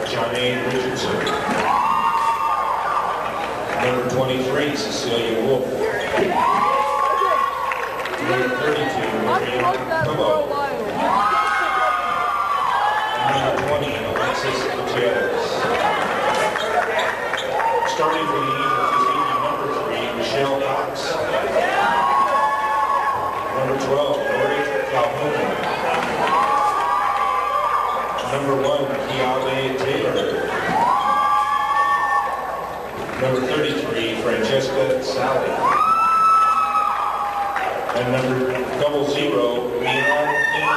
Johnny Richardson. Number 23, Cecilia Wolf. Number 32, Maria Como. Number 20, Alexis Gutierrez. Starting for the Angels this evening, number 3, Michelle Cox. Number 12, Lori Calhoun. Number 1, Kiale Taylor. Number 33, Francesca Sally. And number 00, Leon King.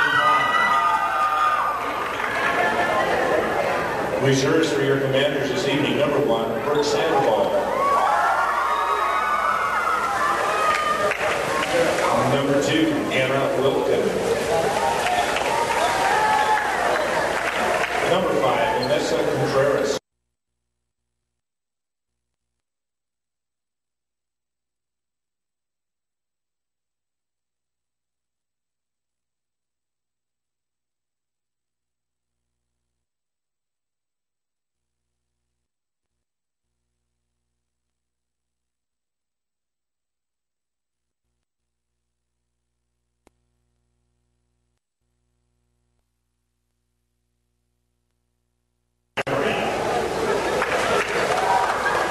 Reserves for your commanders this evening, number 1, Bert Sandoval. Number 2, Anna Wilken. Number 5, Vanessa Contreras.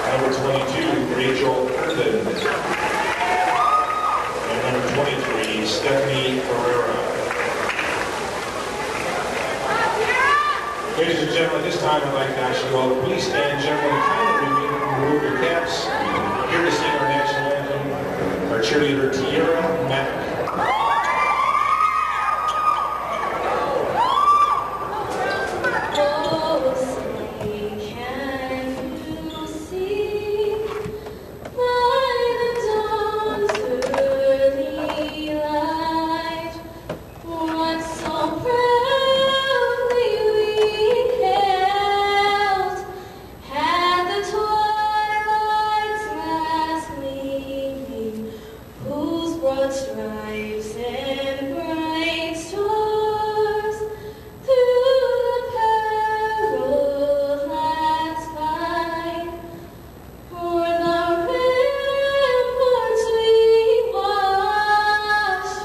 Number 22, Rachel Herndon. And number 23, Stephanie Herrera. Ladies and gentlemen, this time I'd like to ask you all to please stand, gentlemen, kindly remove your caps. Here to sing our national anthem, our cheerleader Tiara Mack. Stripes and bright stars through the perilous fight, for the ramparts we watched,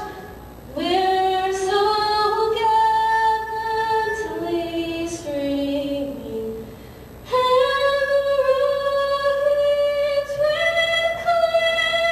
we're so gallantly streaming, and the rockets will clear the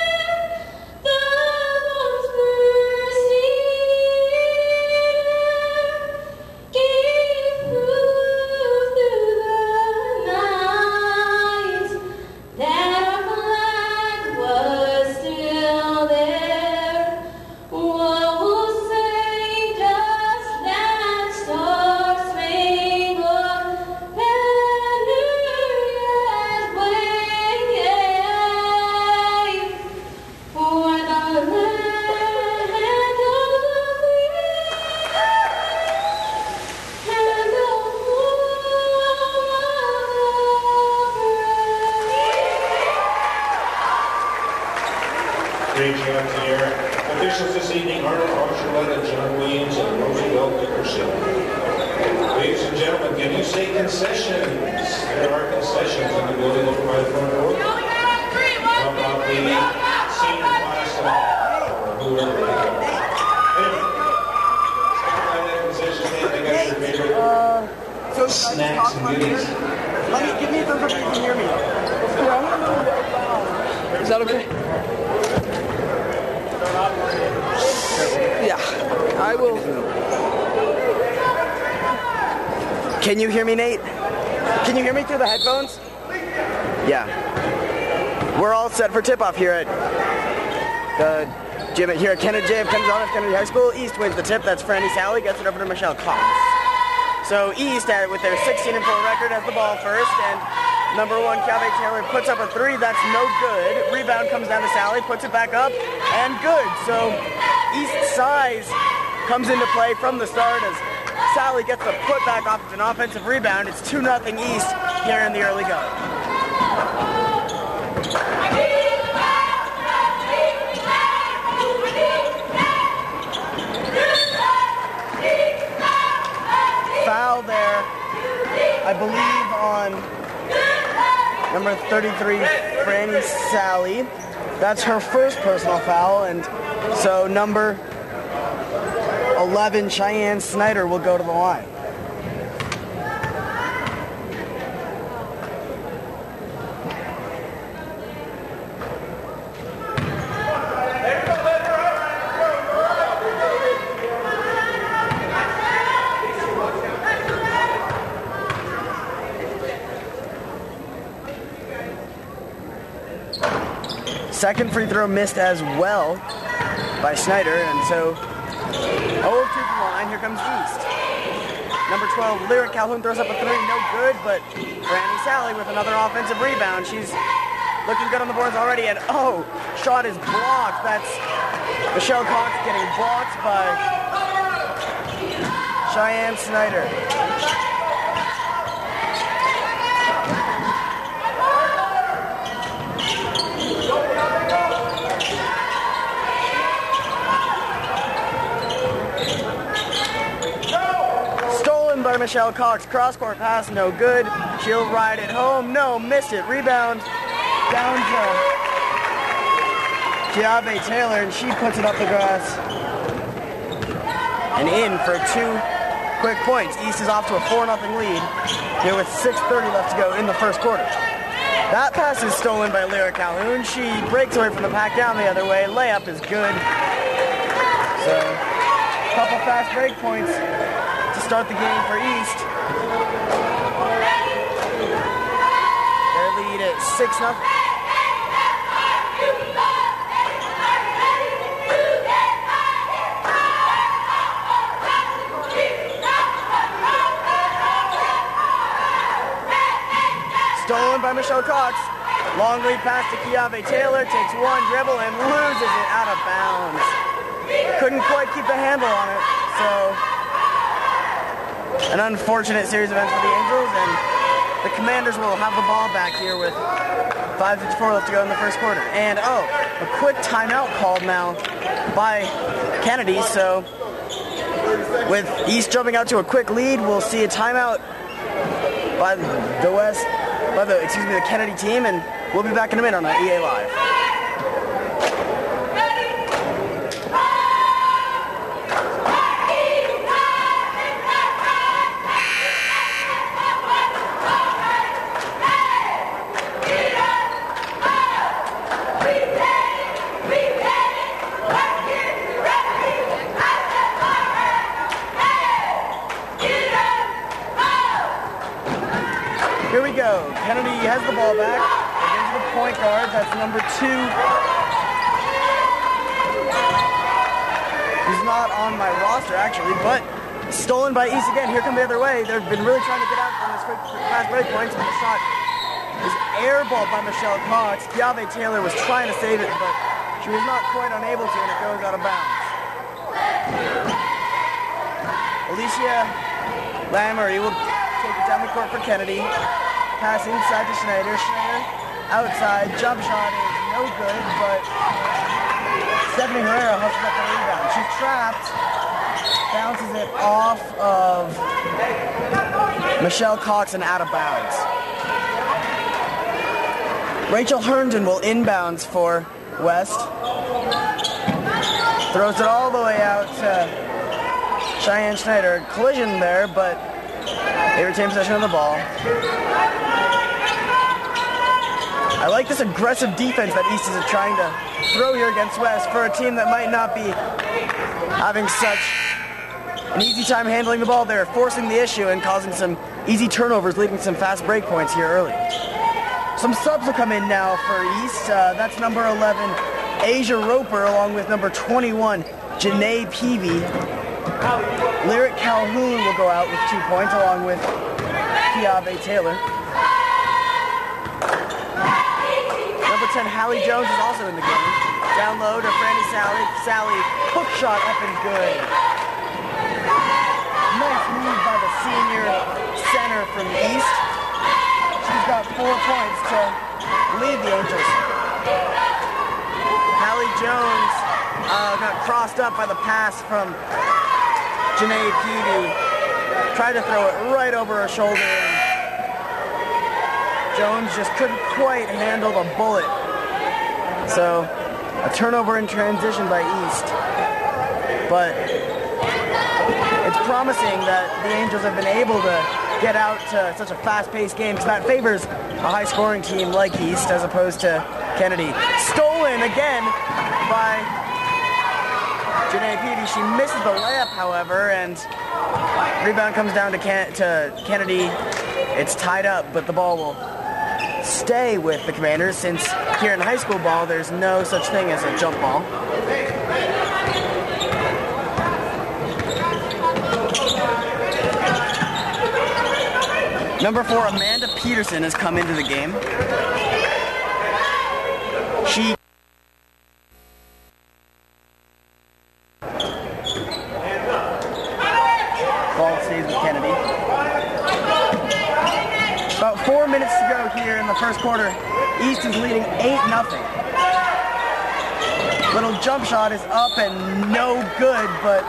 Great job, Tiara. Officials this evening, Arnold Archuleta, John Williams, and Roosevelt Dickerson. Ladies and gentlemen, can you say concessions? There are concessions in the building over by the front door. How about the senior class or whoever they are? Anyway, stop by that concession stand. They got your favorite snacks and goodies. Give me a thumbs up if you can hear me. Is that okay? Yeah, I will. Can you hear me, Nate? Can you hear me through the headphones? Yeah. We're all set for tip-off here at the gym here at Kennedy High School. East wins the tip. That's Franny Sally. Gets it over to Michelle Cox. So East, with their 16-4 record, has the ball first, and number 1, Calvin Taylor puts up a 3. That's no good. Rebound comes down to Sally, puts it back up, and good. So East's size comes into play from the start as Sally gets the putback off of an offensive rebound. It's 2-0 East here in the early going. Foul there, I believe. Number 33, Franny Sally. That's her first personal foul, and so number 11, Cheyenne Snyder, will go to the line. Second free throw missed as well by Snyder, and so 0-2 from the line. Here comes East. Number 12, Lyric Calhoun throws up a three, no good, but Franny Sally with another offensive rebound. She's looking good on the boards already, and oh, shot is blocked. That's Michelle Cox getting blocked by Cheyenne Snyder. By Michelle Cox, cross-court pass, no good. She'll ride it home, no, missed it. Rebound down to Giave Taylor, and she puts it up the grass and in for 2 quick points. East is off to a 4-0 lead here with 6:30 left to go in the first quarter. That pass is stolen by Lyra Calhoun. She breaks away from the pack down the other way. Layup is good. So, a couple fast break points to start the game for East. Their lead at 6-0. Stolen by Michelle Cox. Long lead pass to Giave Taylor. Takes one dribble and loses it out of bounds. Couldn't quite keep the handle on it. So, an unfortunate series of events for the Angels, and the Commanders will have the ball back here with 5:54 left to go in the first quarter. And a quick timeout called now by Kennedy. So with East jumping out to a quick lead, we'll see a timeout by the Kennedy team, and we'll be back in a minute on EA Live. Here we go. Kennedy has the ball back. Against the point guard. That's number 2. He's not on my roster, actually, but stolen by East again. Here come the other way. They've been really trying to get out on this quick fast break points, but the shot is airballed by Michelle Cox. Giave Taylor was trying to save it, but she was not quite unable to, and it goes out of bounds. Alicia Lamery will take it down the court for Kennedy. Pass inside to Schneider. Schneider outside. Jump shot is no good, but Stephanie Herrera hustles up the rebound. She's trapped. Bounces it off of Michelle Cox and out of bounds. Rachel Herndon will inbounds for West. Throws it all the way out to Cheyenne Schneider. Collision there, but they retain possession of the ball. I like this aggressive defense that East is trying to throw here against West for a team that might not be having such an easy time handling the ball. They're forcing the issue and causing some easy turnovers, leading to some fast break points here early. Some subs will come in now for East. That's number 11, Asia Roper, along with number 21, Janae Peavy. Lyric Calhoun will go out with 2 points, along with Giave Taylor. Number 10, Hallie Jones is also in the game. Down low to Franny Sally. Sally, hook shot up and good. Nice move by the senior center from East. She's got 4 points to lead the Angels. Hallie Jones got crossed up by the pass from Janae Peavy. Tried to throw it right over her shoulder. And Jones just couldn't quite handle the bullet. So, a turnover in transition by East. But it's promising that the Angels have been able to get out to such a fast-paced game, because that favors a high-scoring team like East as opposed to Kennedy. Stolen again by Janae Peavy. She misses the layup, however, and rebound comes down to Kennedy. It's tied up, but the ball will stay with the Commanders, since here in high school ball there's no such thing as a jump ball. Number 4, Amanda Peterson, has come into the game. She ball stays with Kennedy. About 4 minutes to go here in the first quarter. East is leading 8-0. Little jump shot is up and no good, but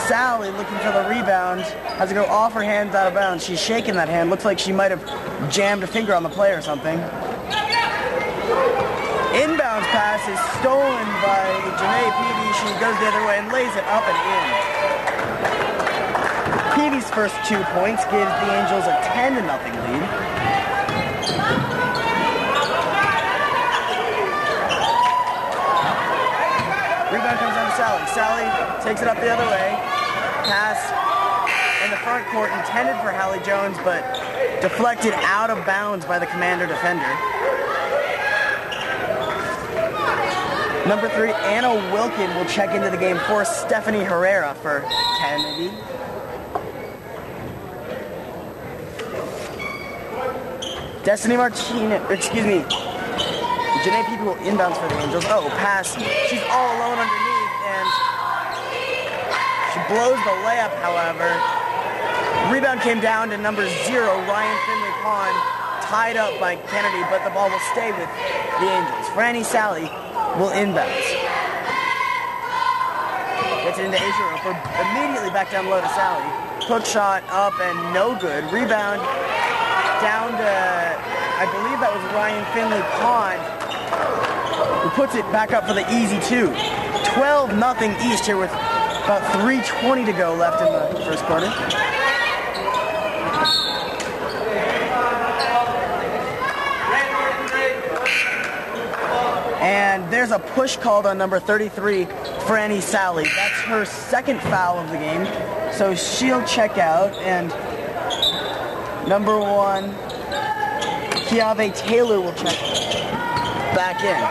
Sally, looking for the rebound, has to go off her hands out of bounds. She's shaking that hand. Looks like she might have jammed a finger on the play or something. Inbounds pass is stolen by Janae Peavy. She goes the other way and lays it up and in. Peavy's first 2 points gives the Angels a 10-0 lead. Rebound comes down to Sally. Sally takes it up the other way. Pass in the front court intended for Hallie Jones, but deflected out of bounds by the Commander defender. Number 3, Anna Wilkin will check into the game for Stephanie Herrera for Kennedy. Destiny Martinez, Janae Peavy will inbounds for the Angels. Oh, pass. She's all alone underneath, and she blows the layup, however. Rebound came down to number 0, Ryan Finley Pond, tied up by Kennedy, but the ball will stay with the Angels. Franny Sally will inbounds. Gets it into Asia Roper, immediately back down low to Sally. Hook shot up and no good. Rebound down to, I believe that was Ryan Finley Pond, who puts it back up for the easy 2. 12-0 East here with about 3:20 to go left in the first quarter. And there's a push called on number 33, Franny Sally. That's her second foul of the game, so she'll check out, and number 1, Kiave Taylor will check back in.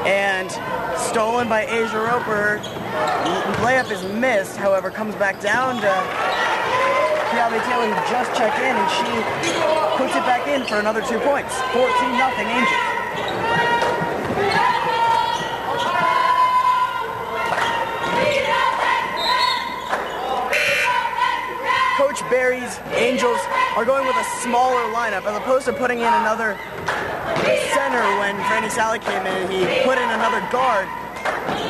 And stolen by Asia Roper. Layup is missed, however, comes back down to Kiave Taylor, who just checked in, and she puts it back in for another 2 points. 14-0 Angels. Coach Barry's Angels are going with a smaller lineup as opposed to putting in another center when Franny Sally came in and he put in another guard.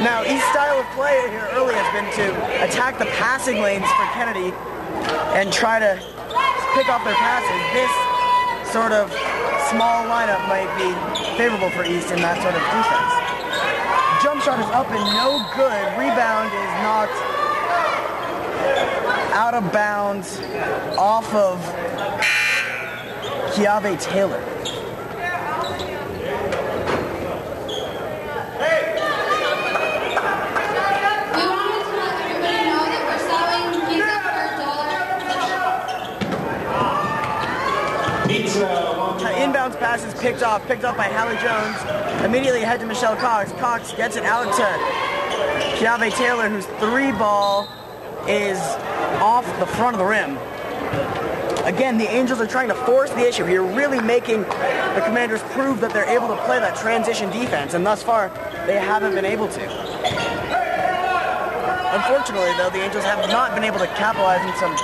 Now, East's style of play here early has been to attack the passing lanes for Kennedy and try to pick off their passes. This sort of small lineup might be favorable for East in that sort of defense. Jump shot is up and no good. Rebound is knocked out of bounds off of Kiave Taylor. Inbounds pass is picked up by Hallie Jones. Immediately ahead to Michelle Cox. Cox gets it out to Kiave Taylor, whose 3 ball is off the front of the rim. Again, the Angels are trying to force the issue here, really making the Commanders prove that they're able to play that transition defense, and thus far, they haven't been able to. Unfortunately, though, the Angels have not been able to capitalize on some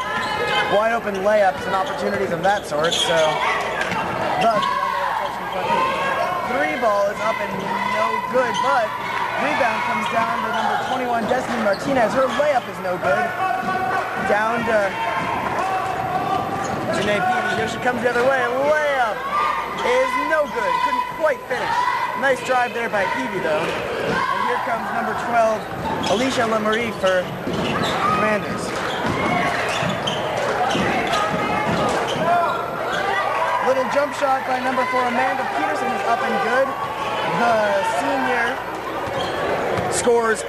wide open layups and opportunities of that sort, so thus, 3 ball is up and no good, but rebound comes down to number 21, Destiny Martinez. Her layup is no good. Down to Janae Peavy. Here she comes the other way. Layup is no good. Couldn't quite finish. Nice drive there by Peavy though. And here comes number 12, Alicia Lamarie for Commanders. Little jump shot by number 4, Amanda Peterson is up and good. The senior scores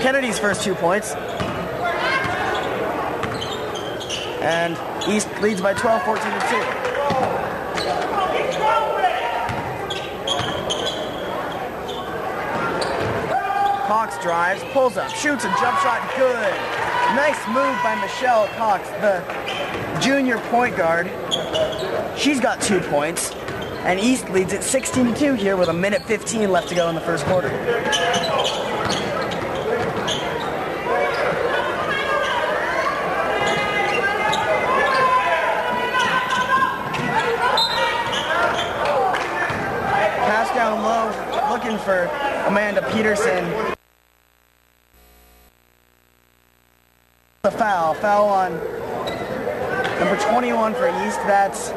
Kennedy's first 2 points. And East leads by 12, 14-2. Cox drives, pulls up, shoots a jump shot, good. Nice move by Michelle Cox, the junior point guard. She's got 2 points, and East leads at 16-2 here with 1:15 left to go in the first quarter. Pass down low, looking for Amanda Peterson. A foul on number 21 for East. That's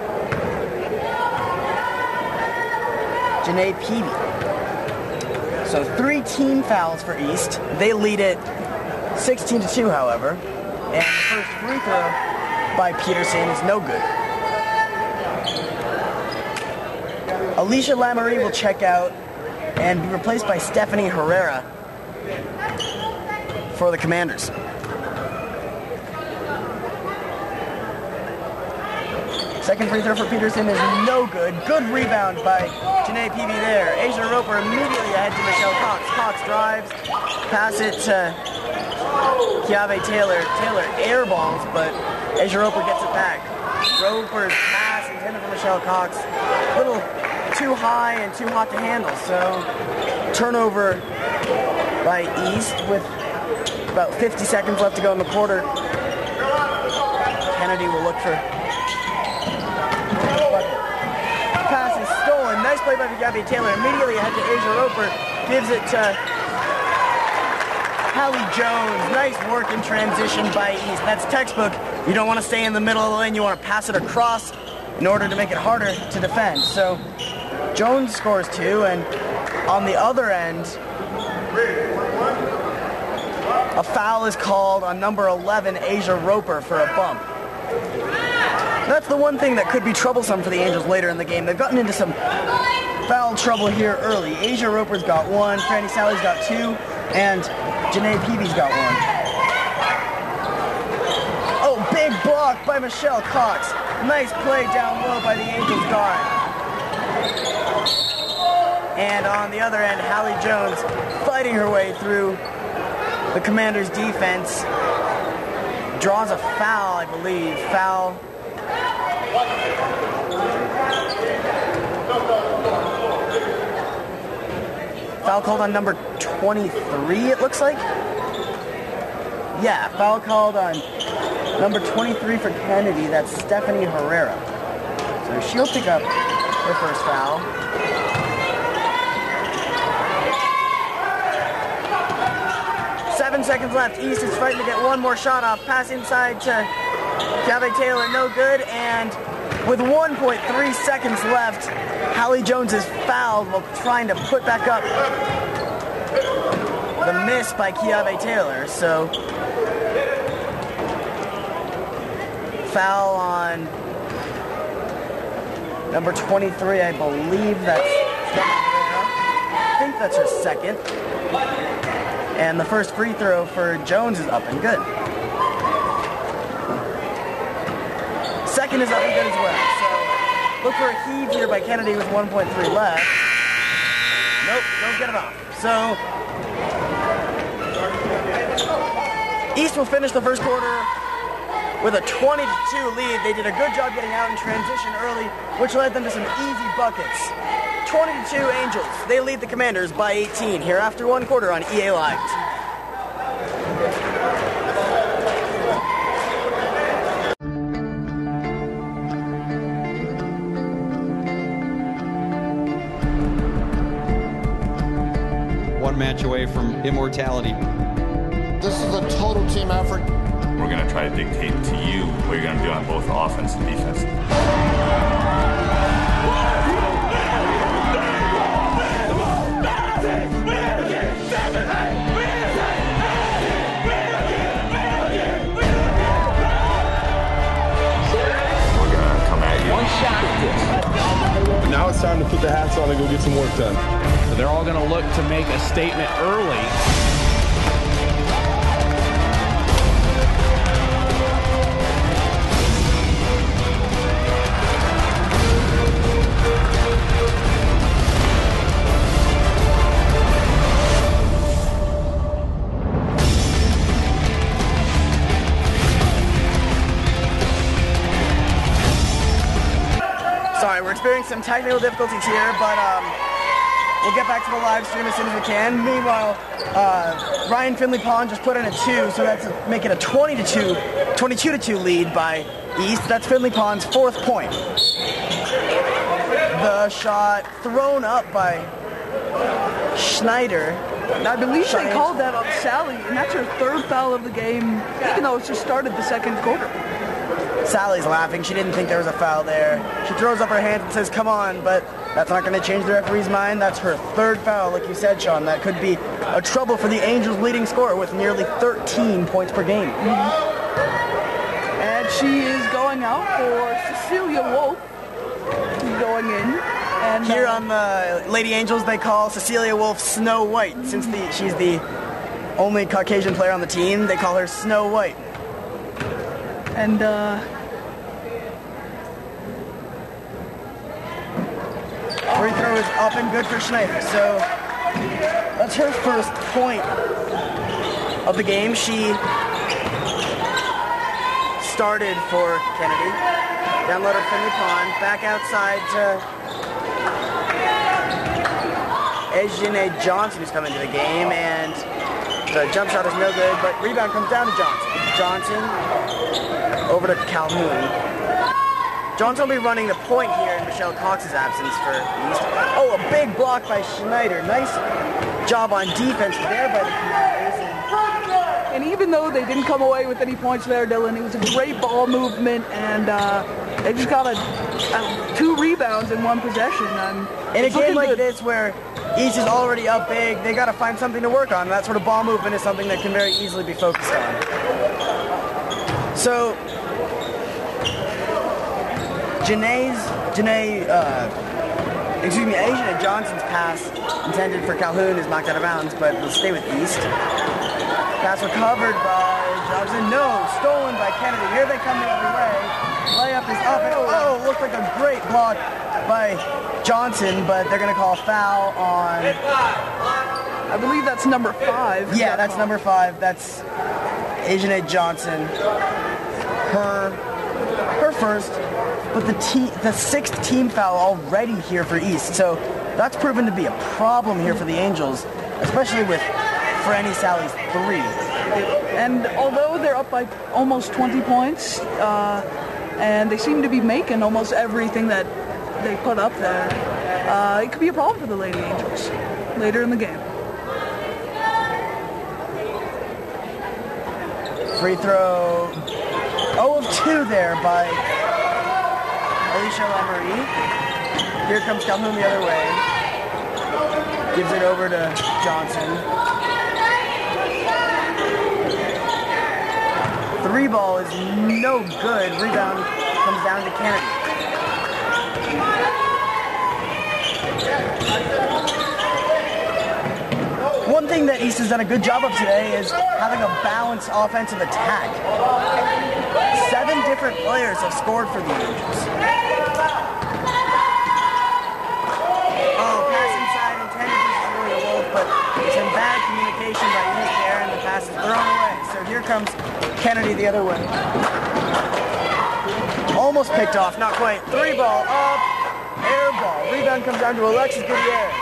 Janae Peavy. So 3 team fouls for East. They lead it 16-2, however. And the first free throw by Peterson is no good. Alicia Lamarie will check out and be replaced by Stephanie Herrera for the Commanders. Second free throw for Peterson is no good. Good rebound by Janae Peavy there. Asia Roper immediately ahead to Michelle Cox. Cox drives, pass it to Kiave Taylor. Taylor airballs, but Asia Roper gets it back. Roper's pass intended for Michelle Cox. A little too high and too hot to handle, so turnover by East with about 50 seconds left to go in the quarter. Kennedy will look for... Pass is stolen. Nice play by Gabby Taylor. Immediately ahead to Asia Roper. Gives it to Hallie Jones. Nice work in transition by East. That's textbook. You don't want to stay in the middle of the lane. You want to pass it across in order to make it harder to defend. So Jones scores 2, and on the other end, a foul is called on number 11, Asia Roper, for a bump. That's the one thing that could be troublesome for the Angels later in the game. They've gotten into some foul trouble here early. Asia Roper's got 1, Franny Sally's got 2, and Janae Peavy's got 1. Oh, big block by Michelle Cox. Nice play down low by the Angels guard. And on the other end, Hallie Jones fighting her way through the Commanders' defense. Draws a foul, I believe. Foul. Foul called on number 23, it looks like. Yeah, foul called on number 23 for Kennedy. That's Stephanie Herrera. So she'll pick up her first foul. Seven seconds left. East is fighting to get one more shot off. Pass inside to Gabby Taylor, no good. And with 1.3 seconds left, Hallie Jones is fouled while trying to put back up the miss by Kiave Taylor. So foul on number 23, I believe that's I think that's her second. And the first free throw for Jones is up and good. Second is up and good as well. So look for a heave here by Kennedy with 1.3 left. Nope, don't get it off. So East will finish the first quarter with a 20-2 lead. They did a good job getting out in transition early, which led them to some easy buckets. 22 Angels. They lead the Commanders by 18 here after one quarter on EA Live. One match away from immortality. This is a total team effort. We're going to try to dictate to you what you're going to do on both offense and defense. it's time to put the hats on and go get some work done. So they're all going to look to make a statement early. Sorry, we're experiencing some technical difficulties here, but we'll get back to the live stream as soon as we can. Meanwhile, Ryan Finley Pond just put in a 2, so that's make it a 22-2 lead by East. That's Finley Pond's 4th point. The shot thrown up by Schneider. I believe they called that on Sally, and that's her 3rd foul of the game, even though it's just started the 2nd quarter. Sally's laughing. She didn't think there was a foul there. She throws up her hand and says, come on, but that's not going to change the referee's mind. That's her 3rd foul, like you said, Sean. That could be a trouble for the Angels' leading scorer with nearly 13 points per game. And she is going out for Cecilia Wolf. She's going in. And here on the Lady Angels, they call Cecilia Wolf Snow White. Since she's the only Caucasian player on the team, they call her Snow White. And free throw is up and good for Schneider. So that's her 1st point of the game. She started for Kennedy. Downloaded Finley Pond. Back outside to Ejine Johnson, who's come into the game. And the jump shot is no good, but rebound comes down to Johnson. Johnson over to Calhoun. Johnson will be running the point here in Michelle Cox's absence for East. Oh, a big block by Schneider. Nice job on defense there by the Commanders. And even though they didn't come away with any points there, Dylan, it was a great ball movement, and they just got 2 rebounds in 1 possession. In a game like this where East is already up big, they got to find something to work on. That sort of ball movement is something that can very easily be focused on. So, Ejine Johnson's pass intended for Calhoun is knocked out of bounds, but will stay with East. Pass recovered by Johnson. No, stolen by Kennedy. Here they come the other way. Layup is up. And, looked like a great block by Johnson, but they're going to call foul on... I believe that's number 5. Yeah, that's number 5. That's Ejine Johnson. Her 1st, but the 6th team foul already here for East. So that's proven to be a problem here for the Angels, especially with Franny Sally's 3. And although they're up by almost 20 points, and they seem to be making almost everything that they put up there, it could be a problem for the Lady Angels later in the game. Free throw, 0 of 2 there by Alicia Lemery. Here comes Calhoun the other way. Gives it over to Johnson. 3 ball is no good. Rebound comes down to Kennedy. One thing that East has done a good job of today is having a balanced offensive attack. 7 different players have scored for the Angels. Oh, pass inside intended for Cecilia Wolf, but some bad communication by East there, and the pass is thrown away. So here comes Kennedy the other way. Almost picked off, not quite. 3 ball up, air ball. Rebound comes down to Alexis Gutierrez.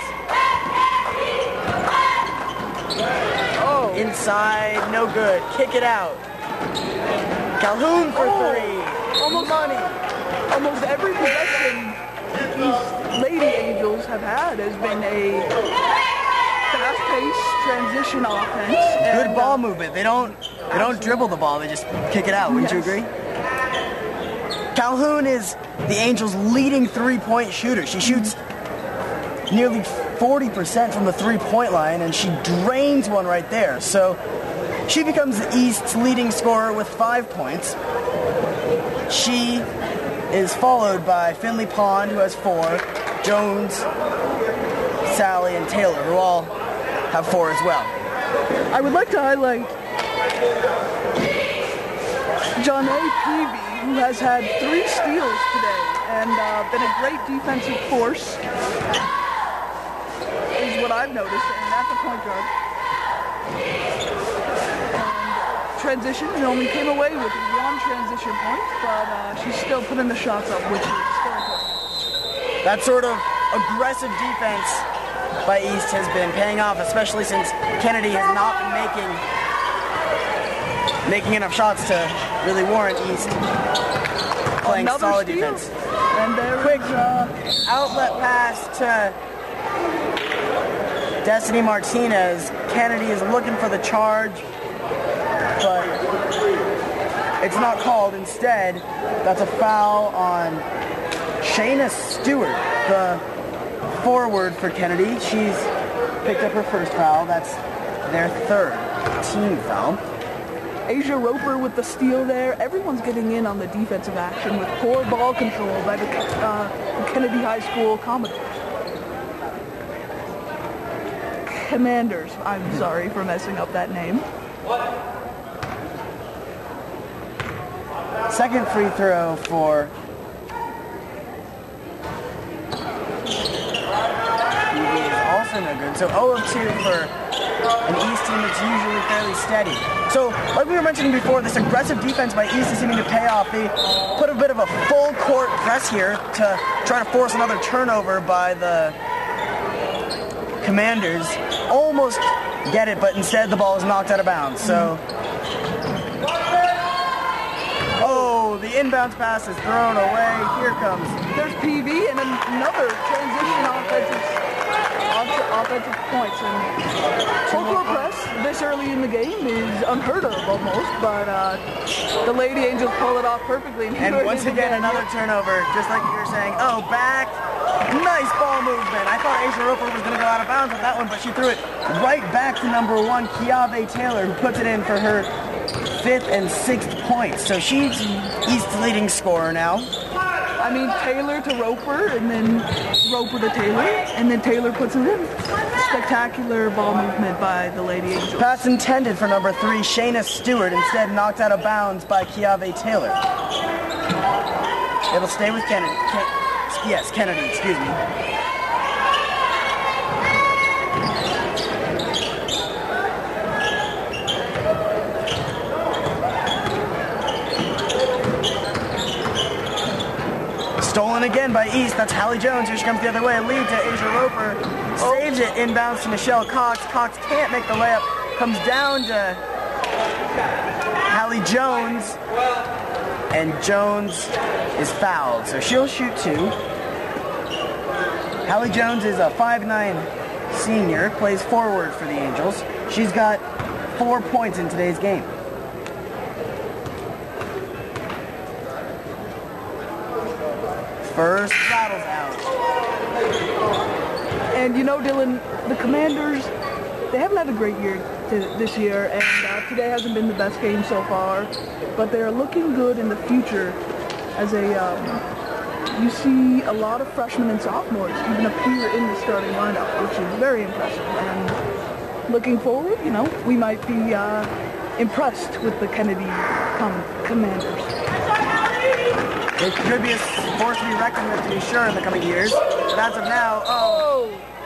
Oh, inside, no good. Kick it out. Calhoun for 3. Almost money. Almost every possession these Lady Angels have had has been a fast-paced transition offense. Good ball movement. They don't dribble the ball. They just kick it out. Wouldn't you agree? Calhoun is the Angels' leading 3-point shooter. She shoots nearly 40% from the 3-point line, and she drains one right there. So she becomes the East's leading scorer with 5 points. She is followed by Finley Pond, who has 4, Jones, Sally, and Taylor, who all have 4 as well. I would like to highlight John A. Peavy, who has had 3 steals today and been a great defensive force, is what I've noticed, and at the point guard. And transition, he only came away with 1 transition point, but she's still putting the shots up, which is still important. That sort of aggressive defense by East has been paying off, especially since Kennedy has not been making enough shots to really warrant East playing Another solid steal. defense. And there Quick is, outlet pass to Destiny Martinez. Kennedy is looking for the charge, but it's not called. Instead, that's a foul on Shayna Stewart, the forward for Kennedy. She's picked up her first foul. That's their 3rd team foul. Asia Roper with the steal there. Everyone's getting in on the defensive action with poor ball control by the Kennedy High School Commodores. Commanders. I'm sorry for messing up that name. Second free throw for Peavy is also no good. So 0 of 2 for an East team that's usually fairly steady. So, like we were mentioning before, this aggressive defense by East is seeming to pay off. They put a bit of a full court press here to try to force another turnover by the Commanders. Almost get it, but instead the ball is knocked out of bounds. So, oh, the inbounds pass is thrown away. Here comes. There's PV and another transition offensive points. And full court press this early in the game is unheard of almost, but the Lady Angels pull it off perfectly. And once again, another turnover, just like you were saying. Oh, back. Nice ball movement. I thought Asia Roper was going to go out of bounds with that one, but she threw it right back to number 1, Kiave Taylor, who puts it in for her 5th and 6th points. So she's East's leading scorer now. I mean, Taylor to Roper, and then Roper to Taylor, and then Taylor puts it in. Spectacular ball movement by the Lady Angels. Pass intended for number 3, Shayna Stewart, instead knocked out of bounds by Kiave Taylor. It'll stay with Kennedy. Kennedy, excuse me. Stolen again by East. That's Hallie Jones. Here she comes the other way. Lead to Asia Roper. Saves it. Inbounds to Michelle Cox. Cox can't make the layup. Comes down to Hallie Jones. And Jones is fouled. So she'll shoot 2. Hallie Jones is a 5'9" senior. Plays forward for the Angels. She's got 4 points in today's game. First rattles out. And you know, Dylan, the Commanders, they haven't had a great year this year, and today hasn't been the best game so far, but they're looking good in the future as you see a lot of freshmen and sophomores even appear in the starting lineup, which is very impressive. And looking forward, you know, we might be impressed with the Kennedy Commanders. It could be a force to be reckoned with, to be sure, in the coming years. But as of now,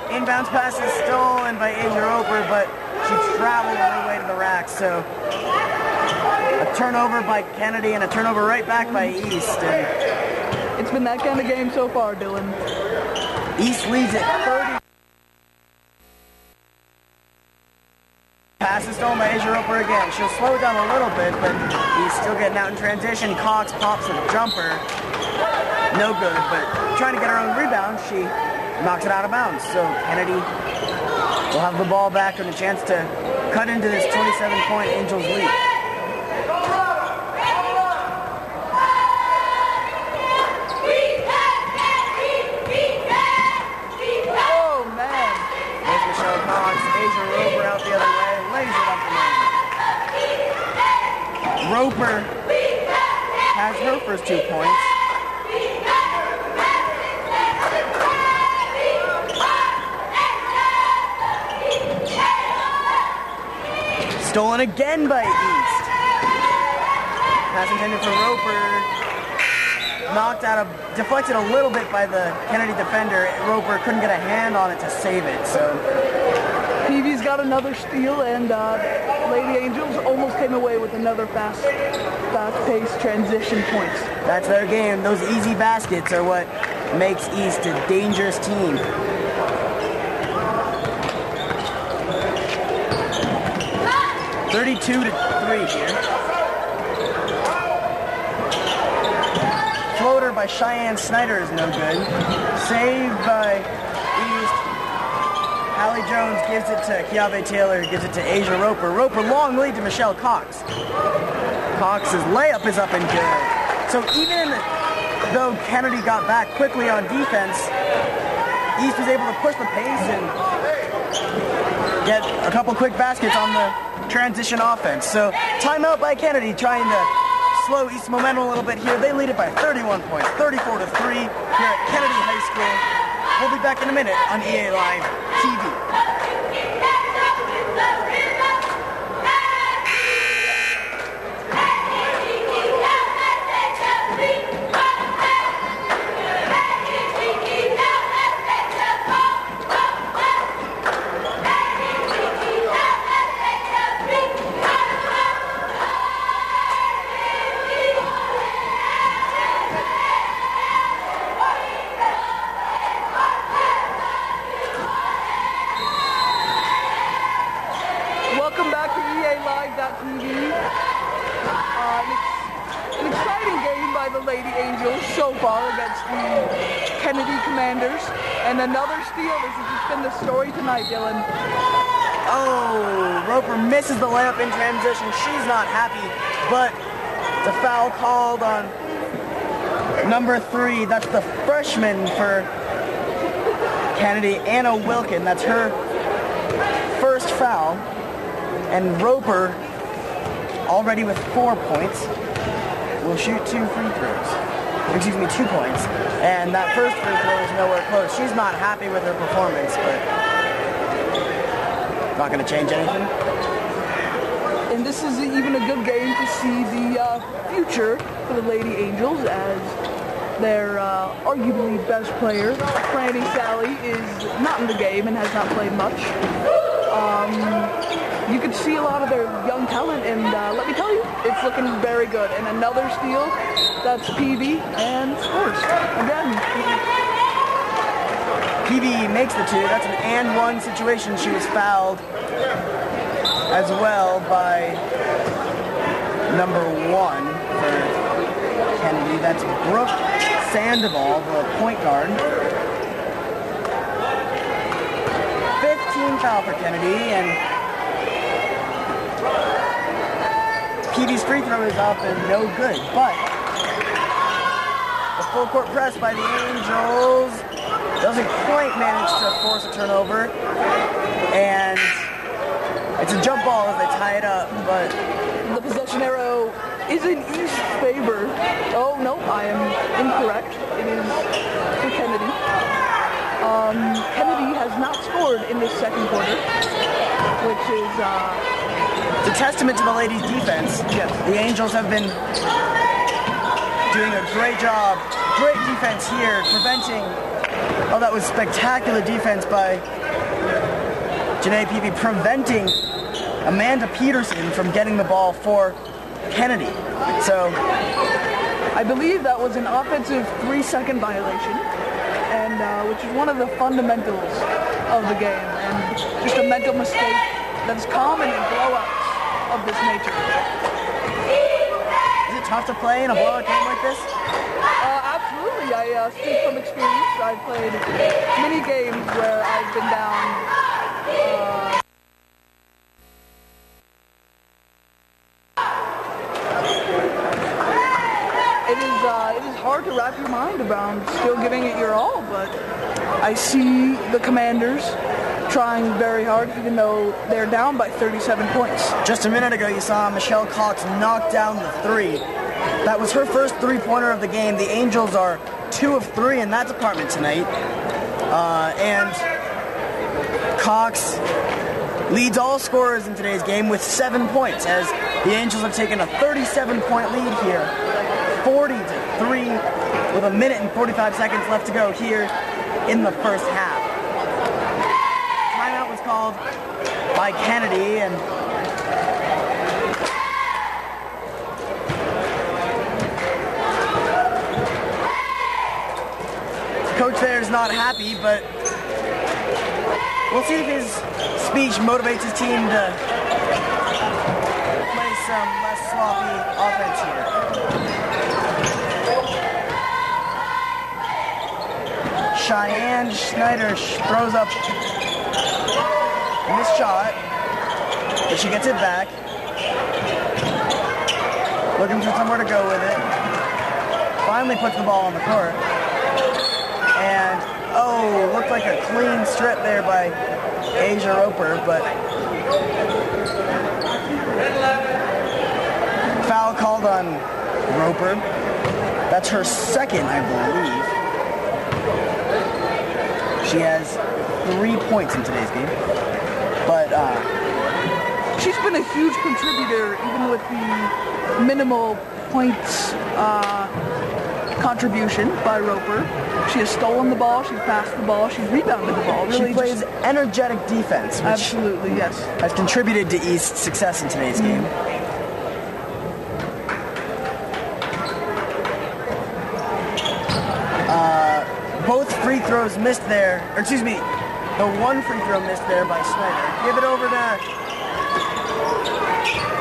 inbounds pass is stolen by Asia Roper, but she traveled her way to the rack. So a turnover by Kennedy and a turnover right back by East. And it's been that kind of game so far, Dylan. East leads at 30. Pass is stolen by Asia Roper again. She'll slow it down a little bit, but he's still getting out in transition. Cox pops a jumper. No good, but trying to get her own rebound, she knocks it out of bounds. So Kennedy will have the ball back and a chance to cut into this 27-point Angels lead. Oh, man. There's Michelle Cox. Asia Roper out the other way. Lays it up the lane. Roper has her first 2 points. Stolen again by East. Pass intended for Roper. Knocked out of, deflected a little bit by the Kennedy defender. Roper couldn't get a hand on it to save it, so. Peavy's got another steal, and Lady Angels almost came away with another fast-paced transition points. That's their game. Those easy baskets are what makes East a dangerous team. (32-3) here. Floater by Cheyenne Snyder is no good. Saved by East. Hallie Jones gives it to Kiave Taylor, who gives it to Asia Roper. Roper, long lead to Michelle Cox. Cox's layup is up and good. So even though Kennedy got back quickly on defense, East was able to push the pace and get a couple quick baskets on the transition offense. So timeout by Kennedy, trying to slow East momentum a little bit here. They lead it by 31 points, 34-3 here at Kennedy High School. We'll be back in a minute on EA Live TV. An exciting game by the Lady Angels so far against the Kennedy Commanders. And another steal. This has just been the story tonight, Dylan. Oh, Roper misses the layup in transition. She's not happy, but the foul called on number 3. That's the freshman for Kennedy, Anna Wilkin. That's her first foul. And Roper, already with 4 points, will shoot 2 free throws. Excuse me, 2 points. And that first free throw is nowhere close. She's not happy with her performance, but not going to change anything. And this is even a good game to see the future for the Lady Angels, as their arguably best player, Franny Sally, is not in the game and has not played much. You can see a lot of their young talent, and let me tell you, it's looking very good. And another steal, that's Peavy, and scores again. Peavy makes the 2. That's an and 1 situation. She was fouled as well by number 1 for Kennedy. That's Brooke Sandoval, the point guard. 15 foul for Kennedy, and Peavy's free throw is up and no good, but the full court press by the Angels doesn't quite manage to force a turnover, and it's a jump ball as they tie it up, but the possession arrow is in East's favor. Oh no, I am incorrect. It is for Kennedy. Kennedy has not scored in this second quarter, which is it's a testament to the ladies' defense. Yes. The Angels have been doing a great job. Great defense here, preventing. Oh, that was spectacular defense by Janae Peavy, preventing Amanda Peterson from getting the ball for Kennedy. So I believe that was an offensive 3-second violation, and which is one of the fundamentals of the game, and just a mental mistake that's common in blowouts of this nature. Is it tough to play in a blowout game like this? Absolutely. I speak from experience. I've played many games where I've been down. It is hard to wrap your mind around still giving it your all, but I see the Commanders trying very hard, even though they're down by 37 points. Just a minute ago, you saw Michelle Cox knock down the 3. That was her first 3-pointer of the game. The Angels are 2 of 3 in that department tonight. And Cox leads all scorers in today's game with 7 points, as the Angels have taken a 37-point lead here, 40-3, with 1 minute and 45 seconds left to go here in the first half. Timeout was called by Kennedy, and coach there is not happy, but we'll see if his speech motivates his team to play some less sloppy offense here. Cheyenne Schneider throws up a missed shot, but she gets it back. Looking for somewhere to go with it. Finally puts the ball on the court. And, oh, looked like a clean strip there by Asia Roper, but foul called on Roper. That's her second, I believe. She has 3 points in today's game. But she's been a huge contributor, even with the minimal points contribution by Roper. She has stolen the ball, she's passed the ball, she's rebounded the ball. Really, she plays energetic defense, which absolutely, yes, has contributed to East's success in today's game. Both free throws missed there, or excuse me, the one free throw missed there by Schneider. Give it over to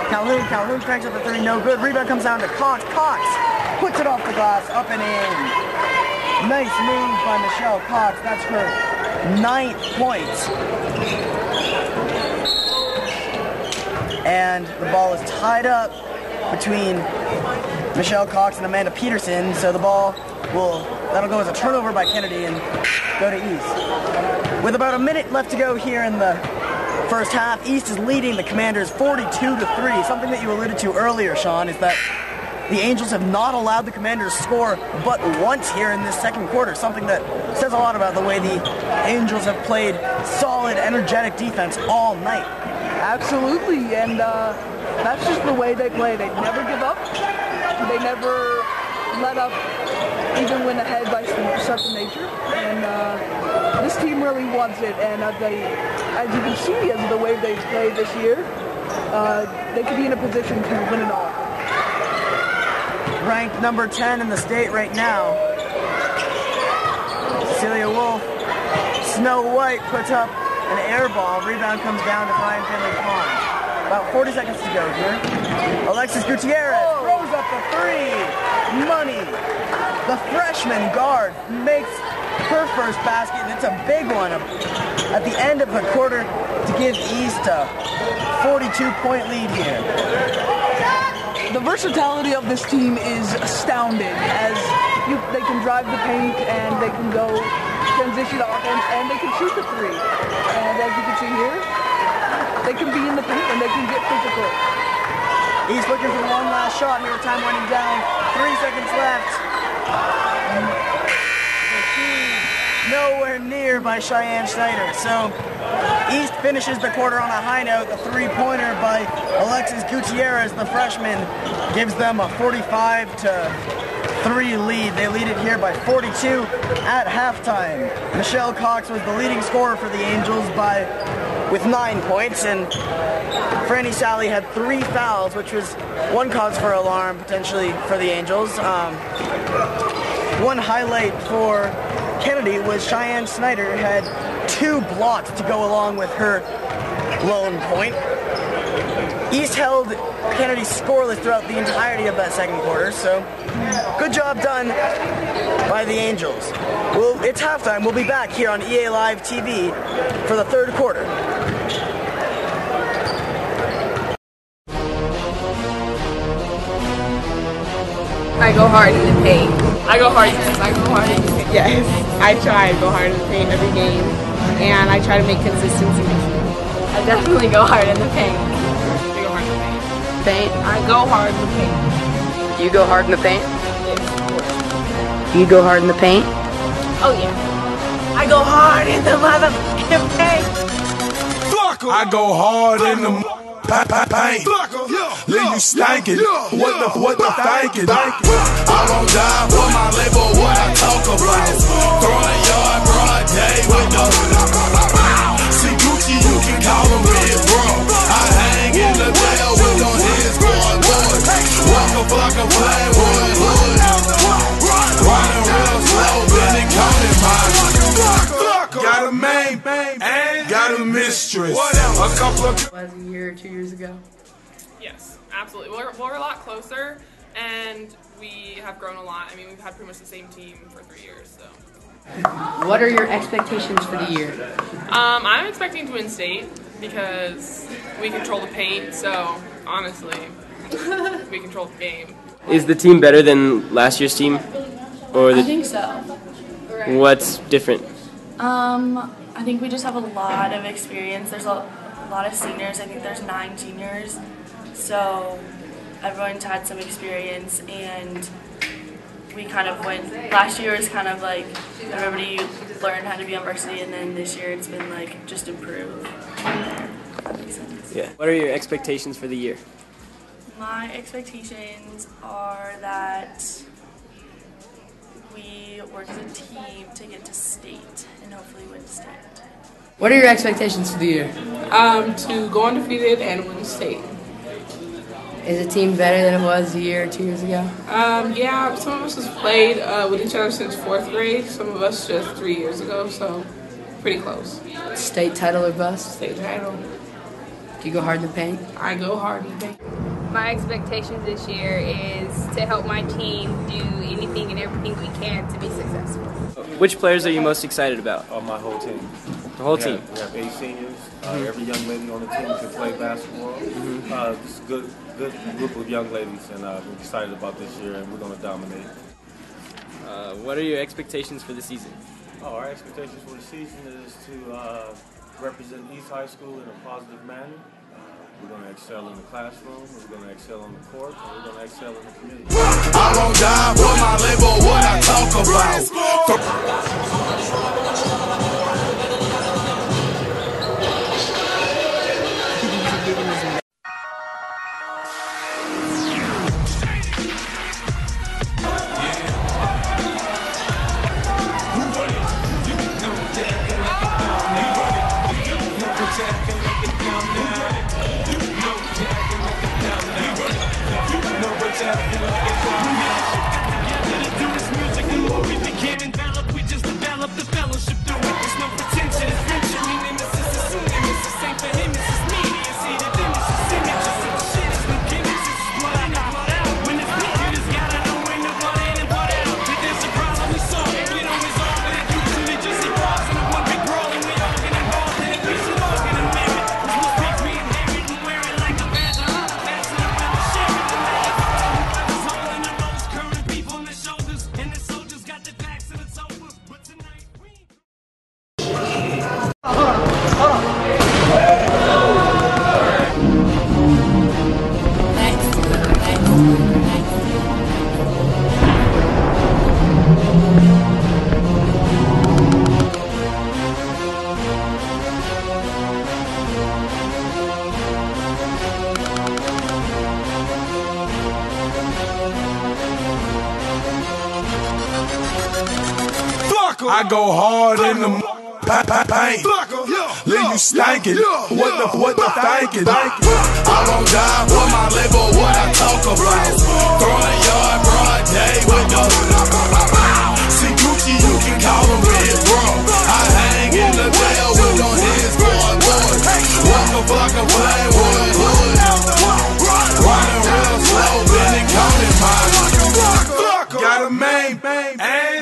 Calhoun. Calhoun cranks up the three, no good. Rebound comes down to Cox. Cox puts it off the glass, up and in. Nice move by Michelle Cox. That's her 9th points. And the ball is tied up between Michelle Cox and Amanda Peterson, so the ball that'll go as a turnover by Kennedy and go to East. With about a minute left to go here in the first half, East is leading the Commanders 42-3. Something that you alluded to earlier, Sean, is that the Angels have not allowed the Commanders to score but once here in this second quarter, something that says a lot about the way the Angels have played solid, energetic defense all night. Absolutely, and that's just the way they play. They never give up. They never let up, even when ahead by such a nature. And this team really wants it. And as you can see, as the way they've played this year, they could be in a position to win it all. Ranked number 10 in the state right now, Cecilia Wolf. Snow White puts up an air ball. Rebound comes down to Brian Finley Pond. About 40 seconds to go here. Alexis Gutierrez throws up the three. Money. The freshman guard makes her first basket, and it's a big one at the end of the quarter to give East a 42-point lead here. The versatility of this team is astounding, as they can drive the paint and they can go transition offense and they can shoot the three. And as you can see here, they can be in the paint and they can get physical. He's looking for one last shot here. Time winding down. 3 seconds left. Nowhere near by Cheyenne Schneider. So East finishes the quarter on a high note. The three-pointer by Alexis Gutierrez, the freshman, gives them a 45-3 lead. They lead it here by 42 at halftime. Michelle Cox was the leading scorer for the Angels with 9 points, and Franny Sally had 3 fouls, which was one cause for alarm potentially for the Angels. One highlight for Kennedy was Cheyenne Schneider had 2 blocks to go along with her lone point. East held Kennedy scoreless throughout the entirety of that second quarter, so good job done by the Angels. Well, it's halftime. We'll be back here on EA Live TV for the third quarter. I go hard in the paint. I go hard in the paint. Yes, I try to go hard in the paint every game, and I try to make consistency. I definitely go hard in the paint. I go hard in the paint. I go hard in the paint. You go hard in the paint? Yes, of course. You go hard in the paint? Oh yeah. I go hard in the motherfucking paint. Fuck I go hard in the paint. Leave you stankin'. What the thinking? I won't die for my label. What I talk about? Throwing yard broad day with the see Gucci. You can call him Red Bro. I hang in the jail with no his boy. Walk a flock of flame wood. Riding real slow, been counting mine. Got a main, got a mistress. A couple of Was a year or 2 years ago. Yes, absolutely. We're a lot closer, and we have grown a lot. I mean, we've had pretty much the same team for 3 years, so. What are your expectations for the year? I'm expecting to win state because we control the paint, so honestly, we control the game. Is the team better than last year's team? Or I think so. what's different? I think we just have a lot of experience. There's a lot of seniors. I think there's 9 juniors. So everyone's had some experience, and we kind of went. Last year was kind of like everybody learned how to be on varsity, and then this year it's been like just improved. That makes sense. Yeah. What are your expectations for the year? My expectations are that we work as a team to get to state and hopefully win state. What are your expectations for the year? To go undefeated and win state. Is the team better than it was a year or 2 years ago? Yeah, some of us has played with each other since 4th grade. Some of us just 3 years ago, so pretty close. State title or bust? State title. Do you go hard in the paint? I go hard in the paint. My expectations this year is to help my team do anything and everything we can to be successful. Which players are you most excited about? My whole team. The whole team? We have 8 seniors. Every young lady on the team can play basketball. It's a good group of young ladies, and we're excited about this year, and we're going to dominate. What are your expectations for the season? Our expectations for the season is to represent East High School in a positive manner. We're going to excel in the classroom, we're going to excel on the court, and we're going to excel in the community. I won't die for my label. What I talk about? I go hard in the paint. Leave you stankin'. What the thinking? I won't die for my label. What I talk about? Throwing yard broad day with the see Gucci. You can call him Red Bro. I hang in the jail with no his boy. Walk a flock of flame wood. Riding real slow, been counting mine. Got a main,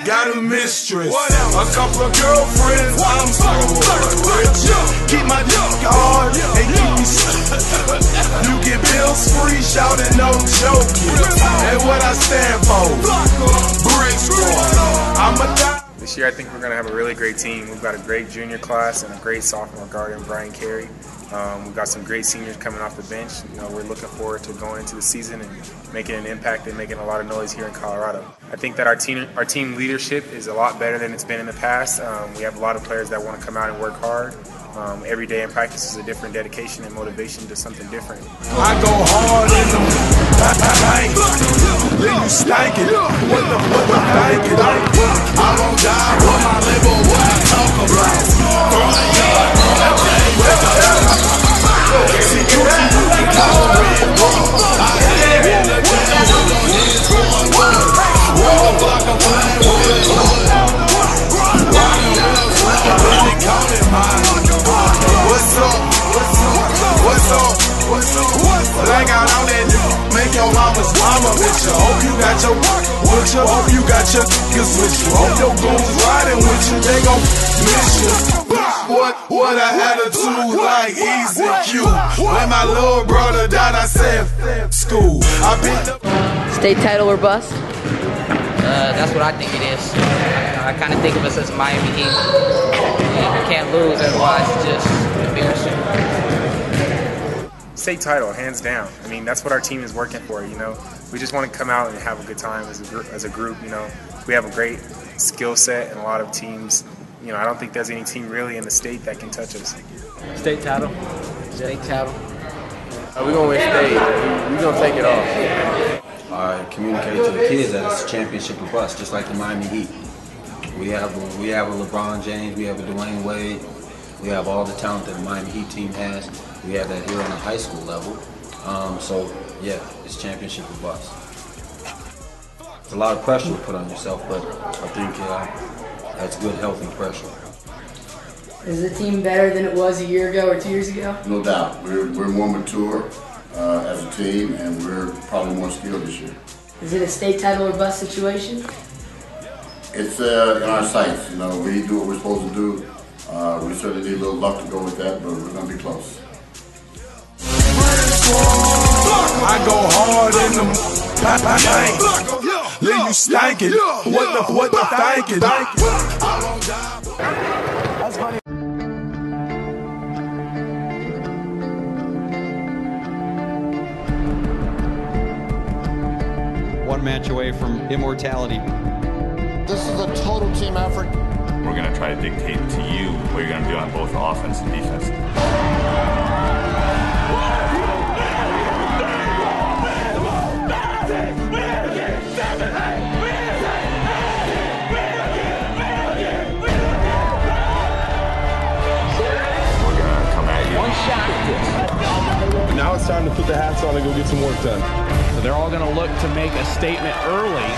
got a mistress. A couple of girlfriends, I'm so rich. Keep my dick hard and keep me you get bills free, shouting no joking. And what I stand for, Brick Squad. I'm a die. This year I think we're going to have a really great team. We've got a great junior class and a great sophomore guard in Brian Carey. We've got some great seniors coming off the bench. You know, we're looking forward to going into the season and making an impact and making a lot of noise here in Colorado. I think that our team leadership is a lot better than it's been in the past. We have a lot of players that want to come out and work hard. every day in practice is a different dedication and motivation to something different. I go hard in the paint, leave you stankin'. What the thinking? I won't die for my label, what I talk about. See, you can call me I am in the town, his one. Roll block a flame with Well, I got all that make your mama's mama with you. Hope you got your with you. Hope you got your niggas with you. Hope your goons riding with you. They gon' miss you. What a attitude like Easy Q. When my little brother died, I said school. I picked up State title or bust? That's what I think it is. I kind of think of us as Miami Heat. You can't lose, otherwise it's just embarrassing. State title, hands down. I mean, that's what our team is working for, you know. We just want to come out and have a good time as a group, you know. We have a great skill set and a lot of teams. You know, I don't think there's any team really in the state that can touch us. State title. State title. We're going to win state. We're going to take it off. I communicate to the kids that it's a championship of us, just like the Miami Heat. We have a LeBron James, we have a Dwayne Wade, we have all the talent that the Miami Heat team has. We have that here on the high school level. So yeah, it's championship of us. It's a lot of pressure to put on yourself, but I think that's good, healthy pressure. Is the team better than it was a year ago or 2 years ago? No doubt. We're more mature as a team, and we're probably more skilled this year. Is it a state title or bust situation? It's in our sights. You know, we do what we're supposed to do. We certainly need a little luck to go with that, but we're going to be close. I go hard in the paint, leave you stankin'. What the thinking? That's funny. One match away from immortality. This is a total team effort. We're going to try to dictate to you what you're going to do on both offense and defense. Now it's time to put the hats on and go get some work done. So they're all going to look to make a statement early.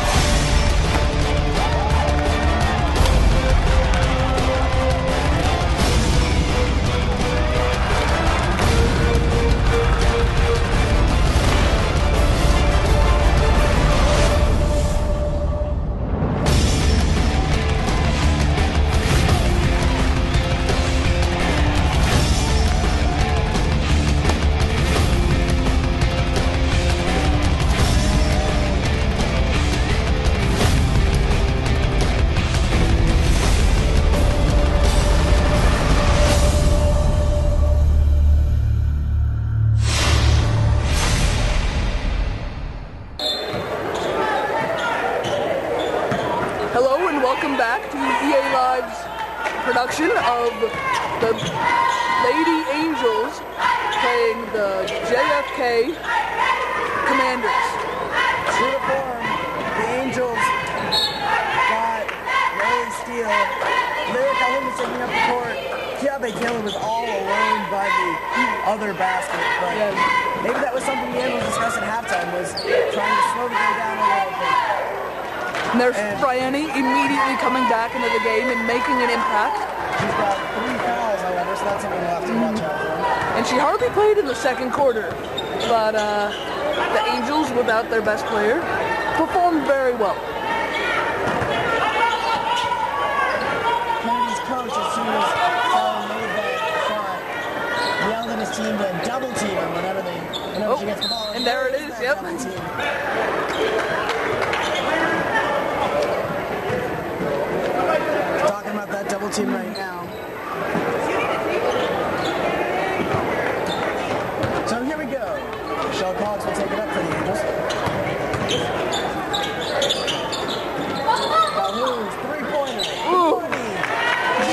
Hello and welcome back to EA Live's production of the Lady Angels playing the JFK Commanders. True to form, the Angels got Riley Steele. Lyric Calhoun was taking up the court. Keabe Taylor was all alone by the other basket, but maybe that was something the Angels discussed at halftime, was trying to slow the game down a little bit. And there's Brianni immediately coming back into the game and making an impact. She's got 3 fouls, however, so that's something we'll have to watch out for. And she hardly played in the second quarter, but the Angels, without their best player, performed very well. Kennedy's coach, as soon as Fallon made that shot, yelled at his team to double team him whenever she gets the ball. And there it is, yep. Talking about that double team right now. So here we go. Michelle Cox will take it up for the Angels. Calhoun's 3-pointer. Ooh,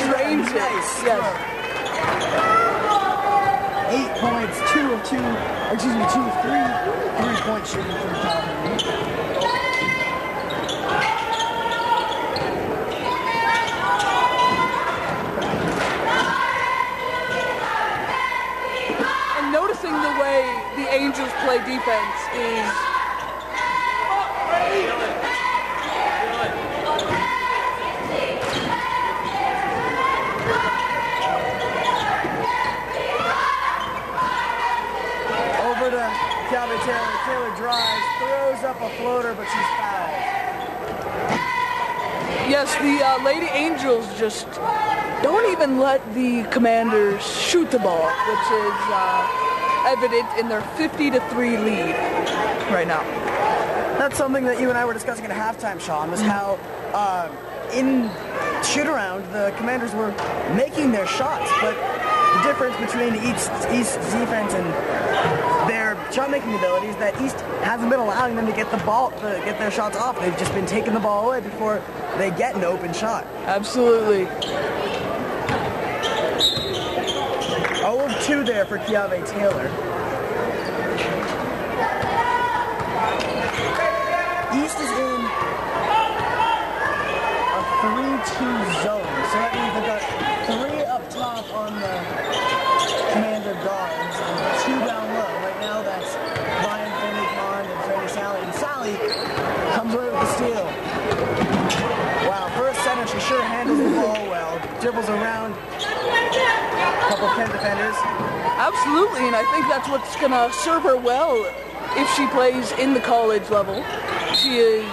drains it. Yes. 8 points, 2 of 3 3-point shooting for Calvary. And noticing the way the Angels play defense is over to Calvary Taylor. Taylor drives, throws up a floater, but she's fouled. yes, the Lady Angels just don't even let the Commanders shoot the ball, which is evident in their 50-3 lead right now. That's something that you and I were discussing at halftime, Sean, was how in shoot-around, the Commanders were making their shots, but the difference between East's defense and their shot-making abilities, that East hasn't been allowing them to get the ball, to get their shots off. They've just been taking the ball away before they get an open shot. Absolutely. 0 of 2 there for Kiave Taylor. East is in a 3-2 zone, so that means they've got 3 up top on the Commander guards and 2 down low. Right now that's Ryan, Finley, Pond, and Freddie Sally. And Sally comes away with the steal. Wow, first center, she sure handles the ball well. Dribbles around a couple of Penn defenders. Absolutely, and I think that's what's going to serve her well if she plays in the college level. She is...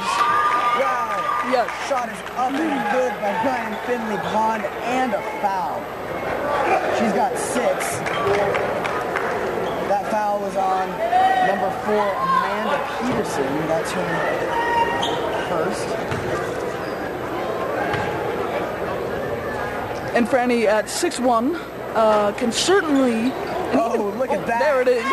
Wow. Yes. Shot is up and good by Ryan Finley, Pond, and a foul. She's got 6. That foul was on number 4, Amanda Peterson. That's her first. And Franny at 6'1", can certainly... Oh, look at that. There it is.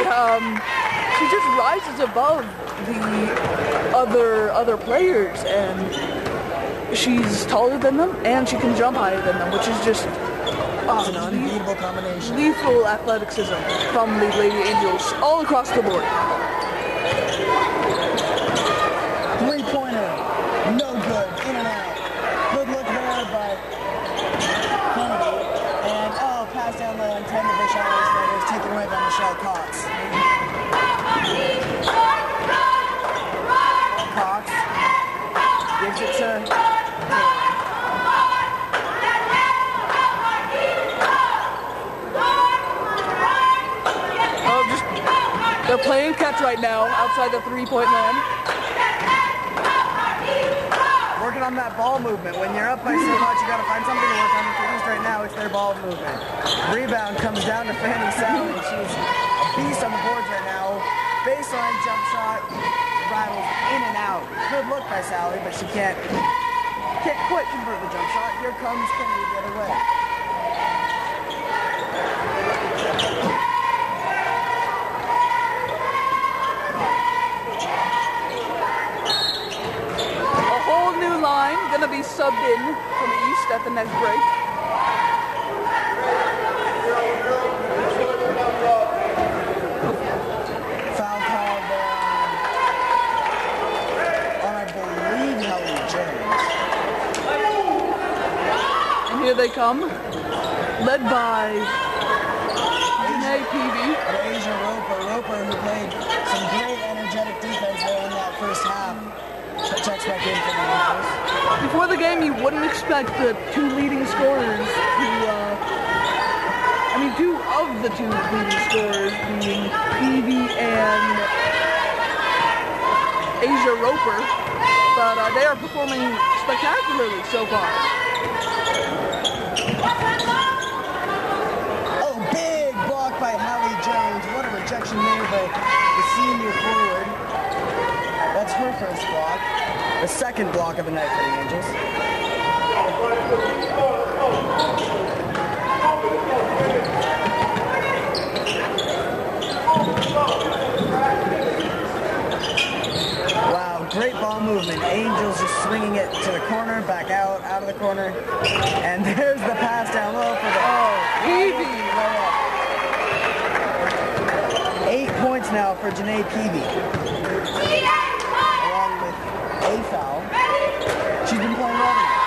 She just rises above the other players, and she's taller than them, and she can jump higher than them, which is just it's an unbeatable combination. Lethal athleticism from the Lady Angels all across the board. 3-pointer, no good, in and out. Good look there by Kennedy, and pass down low intended for Charlotte Snyder's taken away by Michelle Cox. Cox gives it to they're playing catch right now outside the 3-point line. Working on that ball movement. When you're up by so much, you got to find something to work on. For East right now, it's their ball movement. Rebound comes down to Fanny Sally. She's a beast on the boards right now. Baseline jump shot rattles in and out. Good look by Sally, but she can't quite convert the jump shot. Here comes Kennedy the other way. Going to be subbed in from East at the next break. Foul call there on I believe Helen Jones. And here they come, led by Janae Peavy. And Asia Roper, who played some great energetic defense there in that first half. Checks back in for the Angels. Before the game, you wouldn't expect the 2 leading scorers to, 2 of the 2 leading scorers being Peavy and Asia Roper, but they are performing spectacularly so far. Oh, big block by Hallie Jones. What a rejection there by the senior forward. That's her first block. The second block of the night for the Angels. Wow, great ball movement. Angels just swinging it to the corner, back out of the corner. And there's the pass down low for the Peavy. 8 points now for Janae Peavy. Along with a foul. She's been playing well tonight.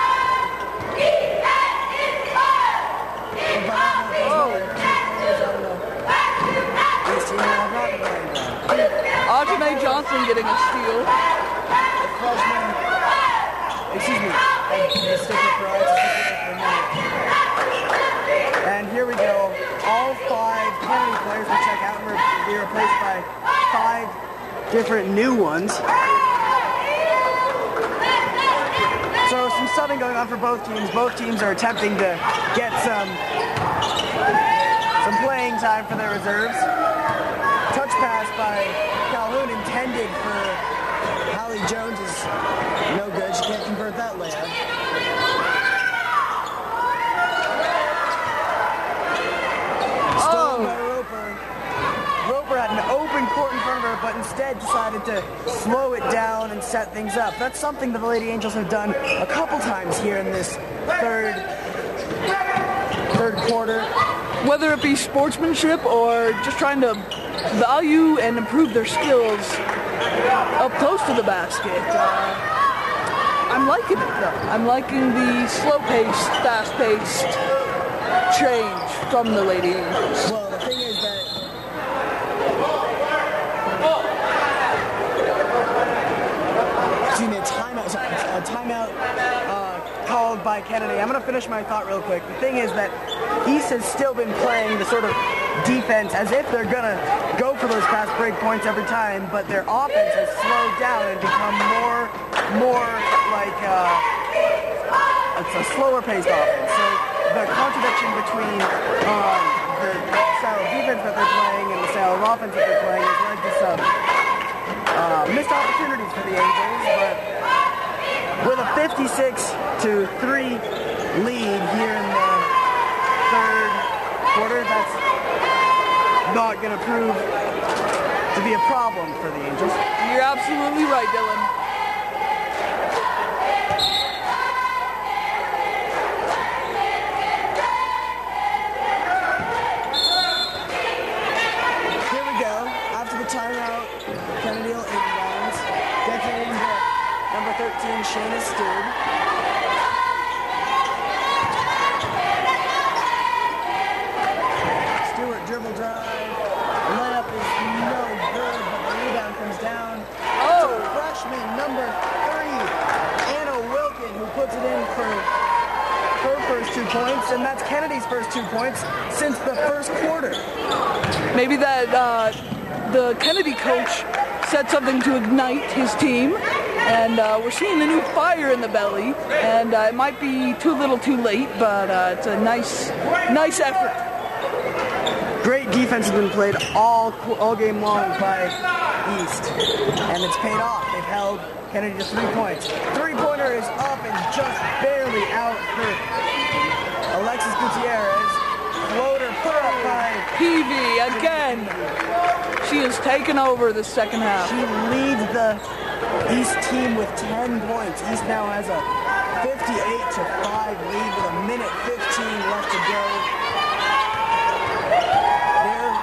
Ajane Johnson getting a steal. Excuse me. Just stick it for a minute. And here we go. All 5 Kennedy players will check out and be replaced by 5 different new ones. So some subbing going on for both teams. Both teams are attempting to get some playing time for their reserves. Touch pass by Calhoun intended for Hallie Jones is no good. She can't convert that layup. Stolen by Roper. Roper had an open court in front of her, but instead decided to slow it down and set things up. That's something that the Lady Angels have done a couple times here in this third quarter. Whether it be sportsmanship or just trying to value and improve their skills up close to the basket. I'm liking it though. I'm liking the slow-paced, fast-paced change from the Lady Angels. Well, the thing is that excuse me, a timeout called by Kennedy. I'm going to finish my thought real quick. The thing is that East has still been playing the sort of defense as if they're going to go for those fast break points every time, but their offense has slowed down and become more like it's a slower paced offense. So the contradiction between the style of defense that they're playing and the style of offense that they're playing has led to some missed opportunities for the Angels, but with a 56-3 lead here in the third quarter, that's not going to prove to be a problem for the Angels. You're absolutely right, Dylan. Here we go. After the timeout, Kennedy will inbounds. Gets it into number 13, Shayna Stood. Stewart dribble drive. Layup is no good, but the rebound comes down. Oh! To freshman number 3, Anna Wilkin, who puts it in for her first 2 points, and that's Kennedy's first 2 points since the first quarter. Maybe that the Kennedy coach said something to ignite his team, and we're seeing the new fire in the belly, and it might be too little too late, but it's a nice effort. Great defense has been played all game long by East, and it's paid off. They've held Kennedy to 3 points. Three-pointer is up and just barely out for Alexis Gutierrez. Floater put up by Peavy again. She has taken over the second half. She leads the East team with 10 points. East now has a 58-5 lead with a minute 15 left to go. They're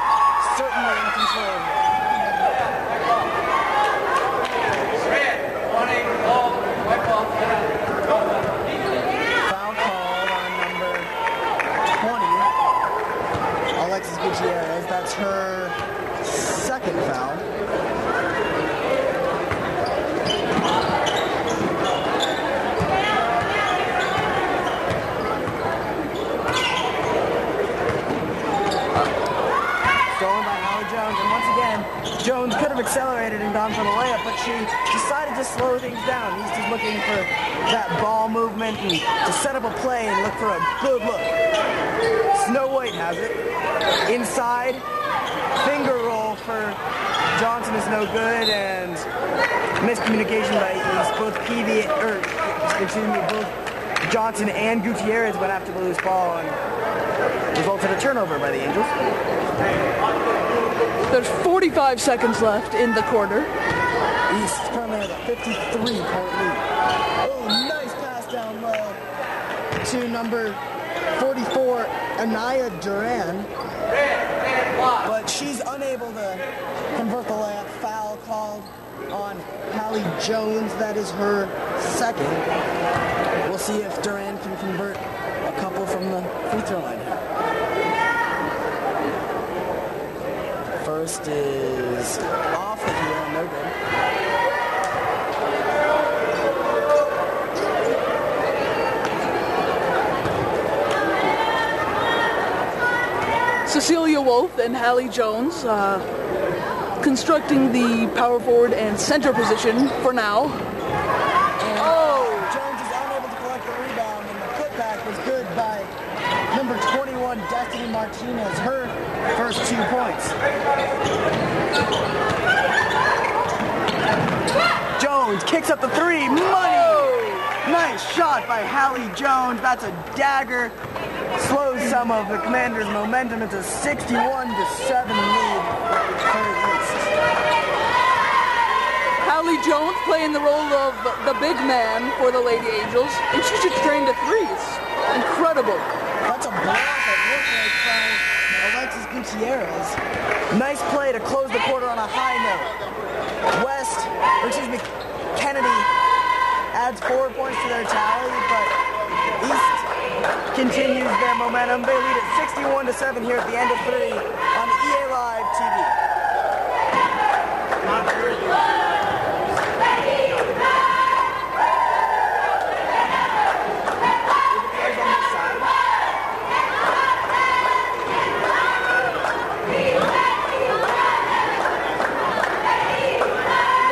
certainly in control. Foul called on number 20, Alexis Gutierrez. That's her second foul. Jones, and once again, Jones could have accelerated and gone for the layup, but she decided to slow things down. East is looking for that ball movement and to set up a play and look for a good look. Snow White has it. Inside, finger roll for Johnson is no good, and miscommunication by East. Both both Johnson and Gutierrez went after the loose ball and resulted in a turnover by the Angels. There's 45 seconds left in the quarter. East currently has a 53-point lead. Oh, nice pass down low to number 44, Anaya Duran. But she's unable to convert the layup. Foul called on Hallie Jones. That is her second. We'll see if Duran can convert a couple from the free throw line. First is off the heel, no good. Cecilia Wolf and Hallie Jones constructing the power forward and center position for now. And Jones is unable to collect the rebound, and the putback was good by number 21, Destiny Martinez, her first 2 points. Jones kicks up the three, money! Nice shot by Hallie Jones, that's a dagger. Slows some of the Commanders' momentum. It's a 61-7 lead for the East. Hallie Jones playing the role of the big man for the Lady Angels, and she just drained a three. It's incredible. That's a block that looked like by Alexis Gutierrez. Nice play to close the quarter on a high note. Kennedy adds 4 points to their tally, but East continues their momentum. They lead at 61-7 here at the end of 3 on EA Live TV.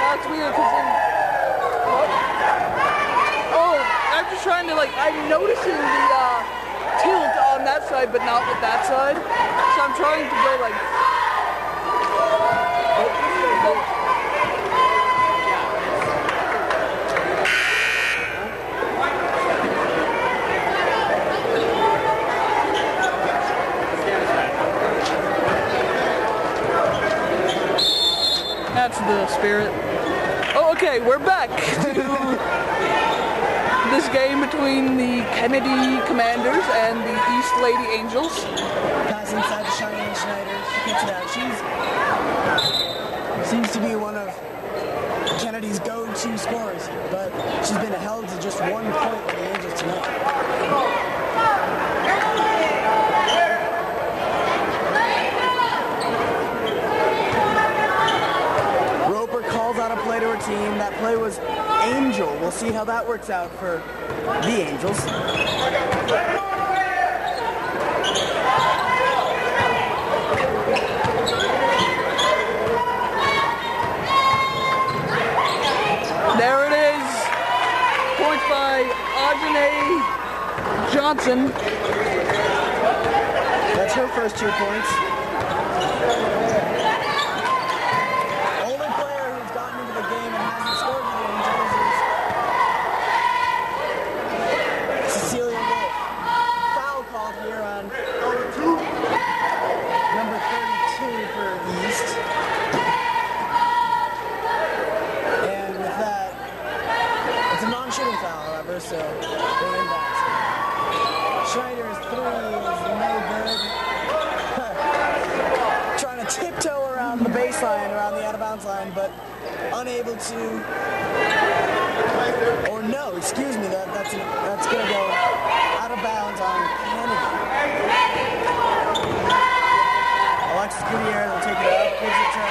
That's weird because I'm just trying to I'm noticing the tilt on that side, but not with that side. So I'm trying to go That's the spirit. Oh, okay, we're back to this game between the Kennedy Commanders and the East Lady Angels. Pass inside to Cheyenne Schneider. She kicks it out. She seems to be one of Kennedy's go-to scorers, but she's been held to just 1 point with the Angels tonight. Roper calls out a play to her team. That play was Angel. We'll see how that works out for the Angels. There it is. Points by Audrey Johnson. That's her first 2 points. Only player who's gotten into the game and hasn't scored for the Angels is Cecilia Wolf. Foul called here on number 32 for East. And with that, it's a non-shooting foul, however, so they inbound. Schneider's three is no good. Trying to tiptoe around the baseline, around the out-of-bounds line, but unable to. Or no, excuse me, that's going to go out of bounds on Kennedy. Alexis Gutierrez will take it up, gives it to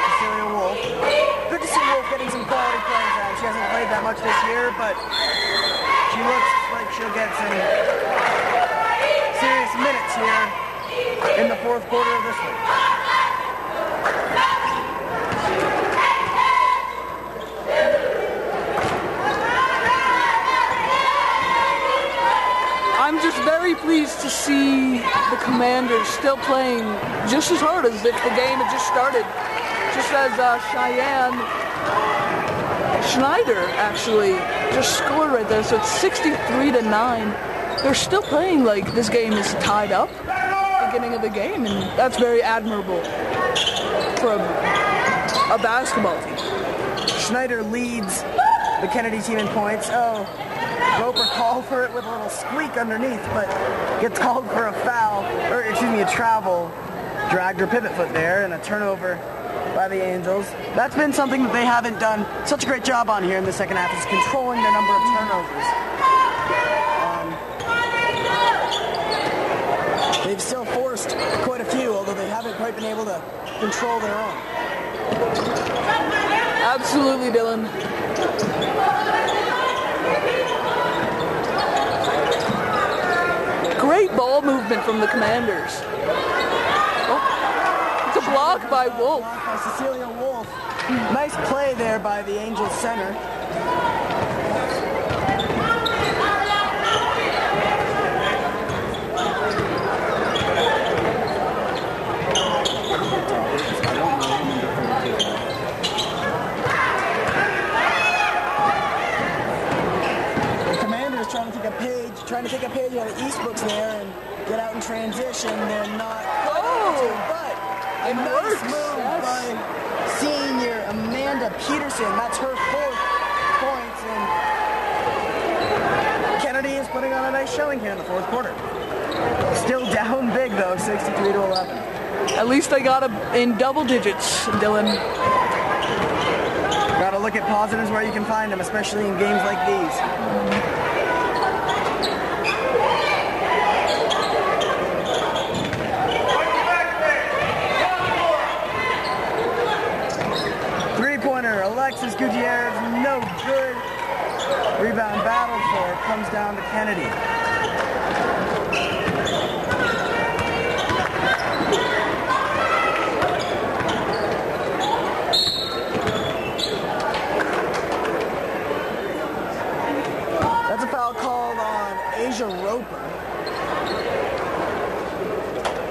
Cecilia Wolf. Good to see Wolf getting some quality playing time. She hasn't played that much this year, but she looks like she'll get some serious minutes here in the fourth quarter of this one. I'm just very pleased to see the Commanders still playing just as hard as if the game had just started. Just as Cheyenne Schneider actually just scored right there, so it's 63-9. They're still playing like this game is tied up at the beginning of the game, and that's very admirable for a basketball team. Schneider leads the Kennedy team in points. Oh, Roper called for it with a little squeak underneath, but gets called for a foul, or excuse me, a travel. Dragged her pivot foot there, and a turnover by the Angels. That's been something that they haven't done such a great job on here in the second half, is controlling their number of turnovers. They've still forced quite a few, although they haven't quite been able to control their own. Absolutely, Dylan. Great ball movement from the Commanders. Oh, it's a block by Wolf. Block by Cecilia Wolf. Nice play there by the Angels center. Trying to take a page out of Eastbrook's there and get out in transition. They're not able to, but a nice move by senior Amanda Peterson. That's her 4th points, and Kennedy is putting on a nice showing here in the 4th quarter. Still down big though, 63-11. At least they got in double digits, Dylan. Gotta look at positives where you can find them, especially in games like these. Alexis Gutierrez, no good. Rebound battle for it, comes down to Kennedy. That's a foul called on Asia Roper.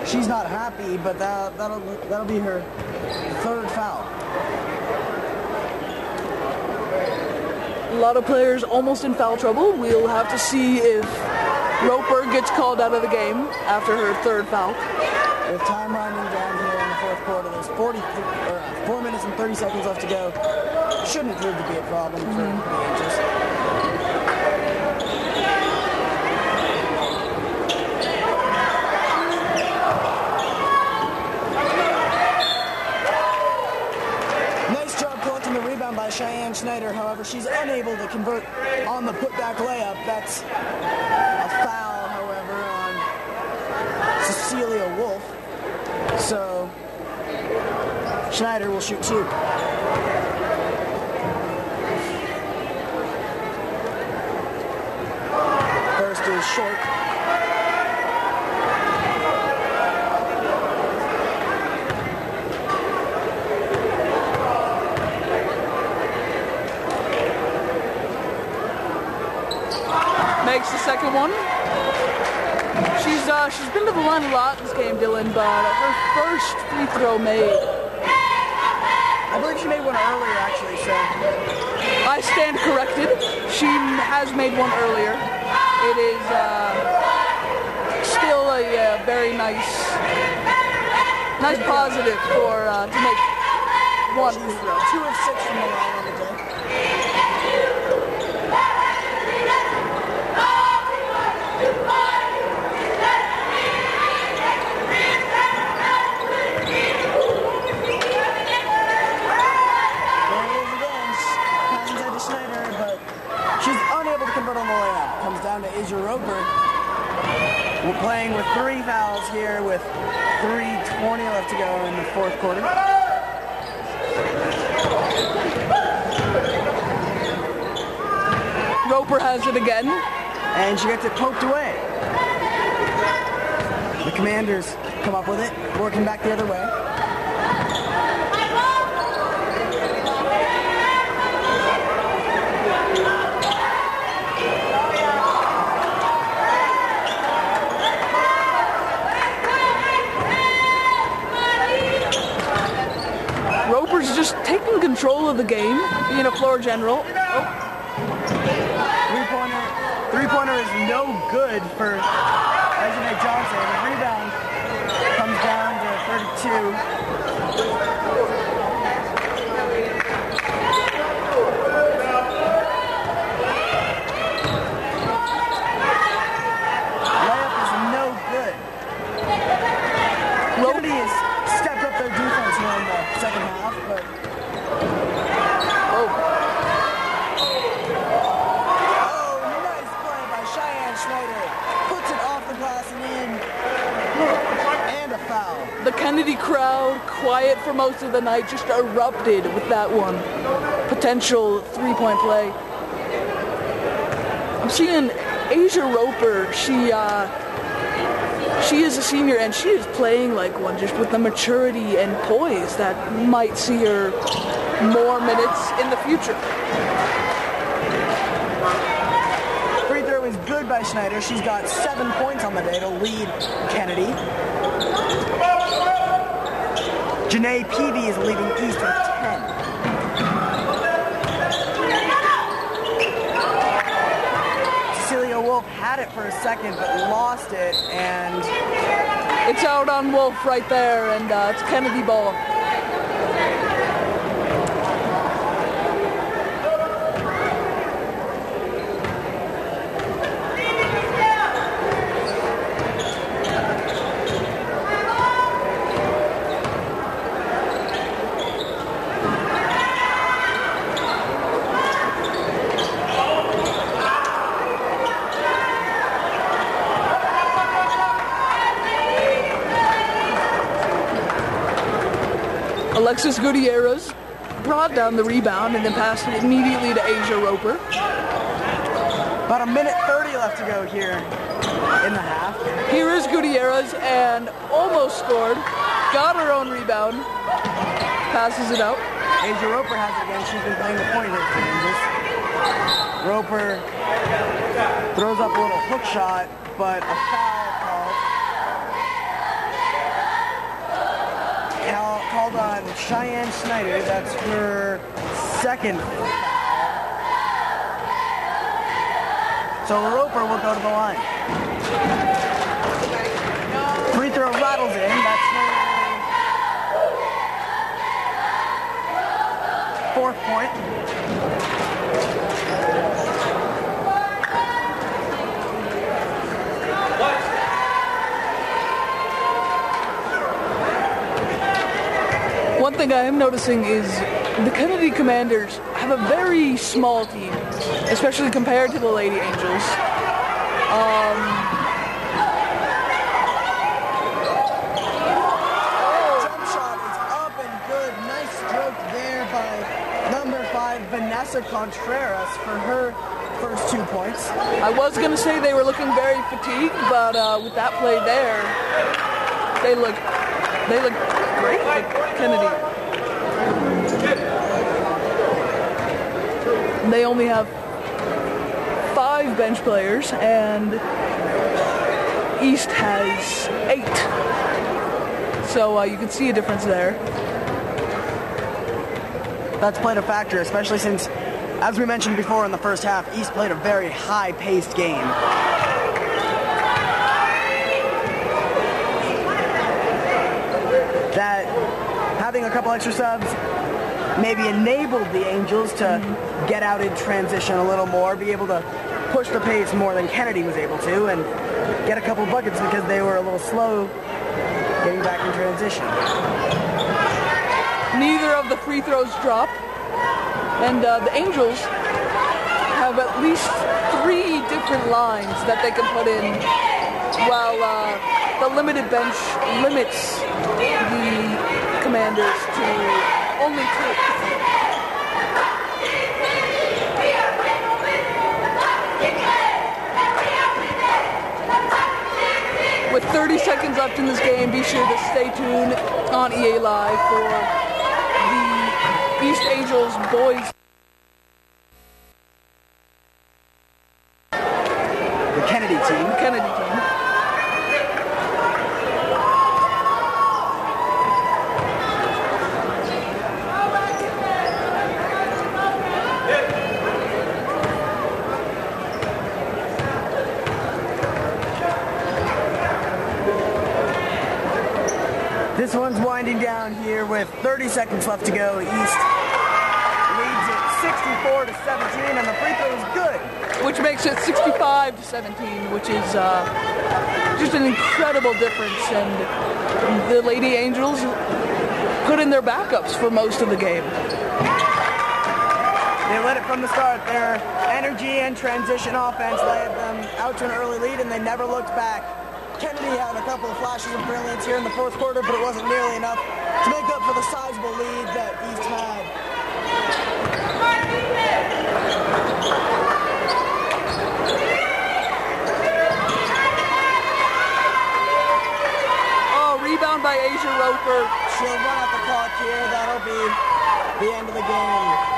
She's not happy, but that'll be her 3rd foul. A lot of players almost in foul trouble. We'll have to see if Roper gets called out of the game after her 3rd foul. With time running down here in the 4th quarter, there's 4 minutes and 30 seconds left to go. Shouldn't prove to be a problem for the Angels. By Cheyenne Schneider, however, she's unable to convert on the putback layup. That's a foul, however, on Cecilia Wolf. So Schneider will shoot 2. First is short. Makes the second one. She's been to the line a lot this game, Dylan, but her first free throw made. I believe she made one earlier, actually, so. I stand corrected. She has made one earlier. It is still a very nice positive for to make one free throw. 2 of 6 from the line on the day. Comes down to Asia Roper. We're playing with 3 fouls here with 3:20 left to go in the 4th quarter. Roper has it again. And she gets it poked away. The Commanders come up with it, working back the other way. Roper's just taking control of the game, being a floor general. Three-pointer is no good for Desiree Johnson. The rebound comes down to 32. Roper. Oh, nice play by Cheyenne Schneider. Puts it off the glass and in. And a foul. The Kennedy crowd, quiet for most of the night, just erupted with that one. Potential three-point play. I'm seeing Asia Roper. She is a senior and she is playing like one, just with the maturity and poise that might see her more minutes in the future. Free throw is good by Schneider. She's got 7 points on the day to lead Kennedy. Janae Peavy is leading East with 10. Cecilia Wolf had it for a second but lost it, and it's out on Wolf right there, and it's Kennedy ball. Alexis Gutierrez brought down the rebound and then passed it immediately to Asia Roper. About a minute 30 left to go here in the half. Here is Gutierrez and almost scored. Got her own rebound. Passes it out. Asia Roper has it again. She's been playing the point here for Angels. Roper throws up a little hook shot, but a foul called on Cheyenne Schneider. That's her second foul. So Roper will go to the line. Free throw rattles in. That's her fourth point. One thing I am noticing is the Kennedy Commanders have a very small team, especially compared to the Lady Angels. Jump shot is up and good. Nice stroke there by number 5, Vanessa Contreras, for her first 2 points. I was going to say they were looking very fatigued, but with that play there, they look great for Kennedy. They only have 5 bench players, and East has 8. So you can see a difference there. That's played a factor, especially since, as we mentioned before in the first half, East played a very high-paced game. That having a couple extra subs maybe enabled the Angels to get out in transition a little more, be able to push the pace more than Kennedy was able to, and get a couple buckets because they were a little slow getting back in transition. Neither of the free throws drop, and the Angels have at least 3 different lines that they can put in, while the limited bench limits the Commanders to only 2. With 30 seconds left in this game, be sure to stay tuned on EA Live for the East Angels boys. The Kennedy team. This one's winding down here with 30 seconds left to go. East leads it 64-17, and the free throw is good. Which makes it 65-17, which is just an incredible difference. And the Lady Angels put in their backups for most of the game. They led it from the start. Their energy and transition offense led them out to an early lead, and they never looked back. Kennedy had a couple of flashes of brilliance here in the fourth quarter, but it wasn't nearly enough to make up for the sizable lead that East had. Oh, rebound by Asia Roper. She'll run out the clock here. That'll be the end of the game.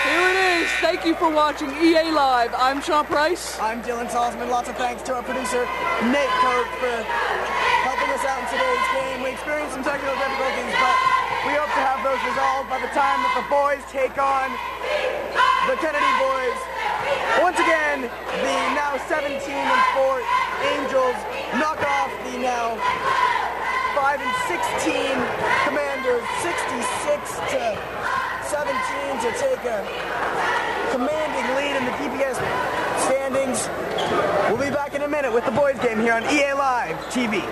Here it is. Thank you for watching EA Live. I'm Sean Price. I'm Dylan Salzman. Lots of thanks to our producer, Nate Coke, for helping us out in today's game. We experienced some technical difficulties, but we hope to have those resolved by the time that the boys take on the Kennedy boys. Once again, the now 17-4 Angels knock off the now 5-16 Commanders, 66-17 to take a commanding lead in the DPS standings. We'll be back in a minute with the boys game here on EA Live TV.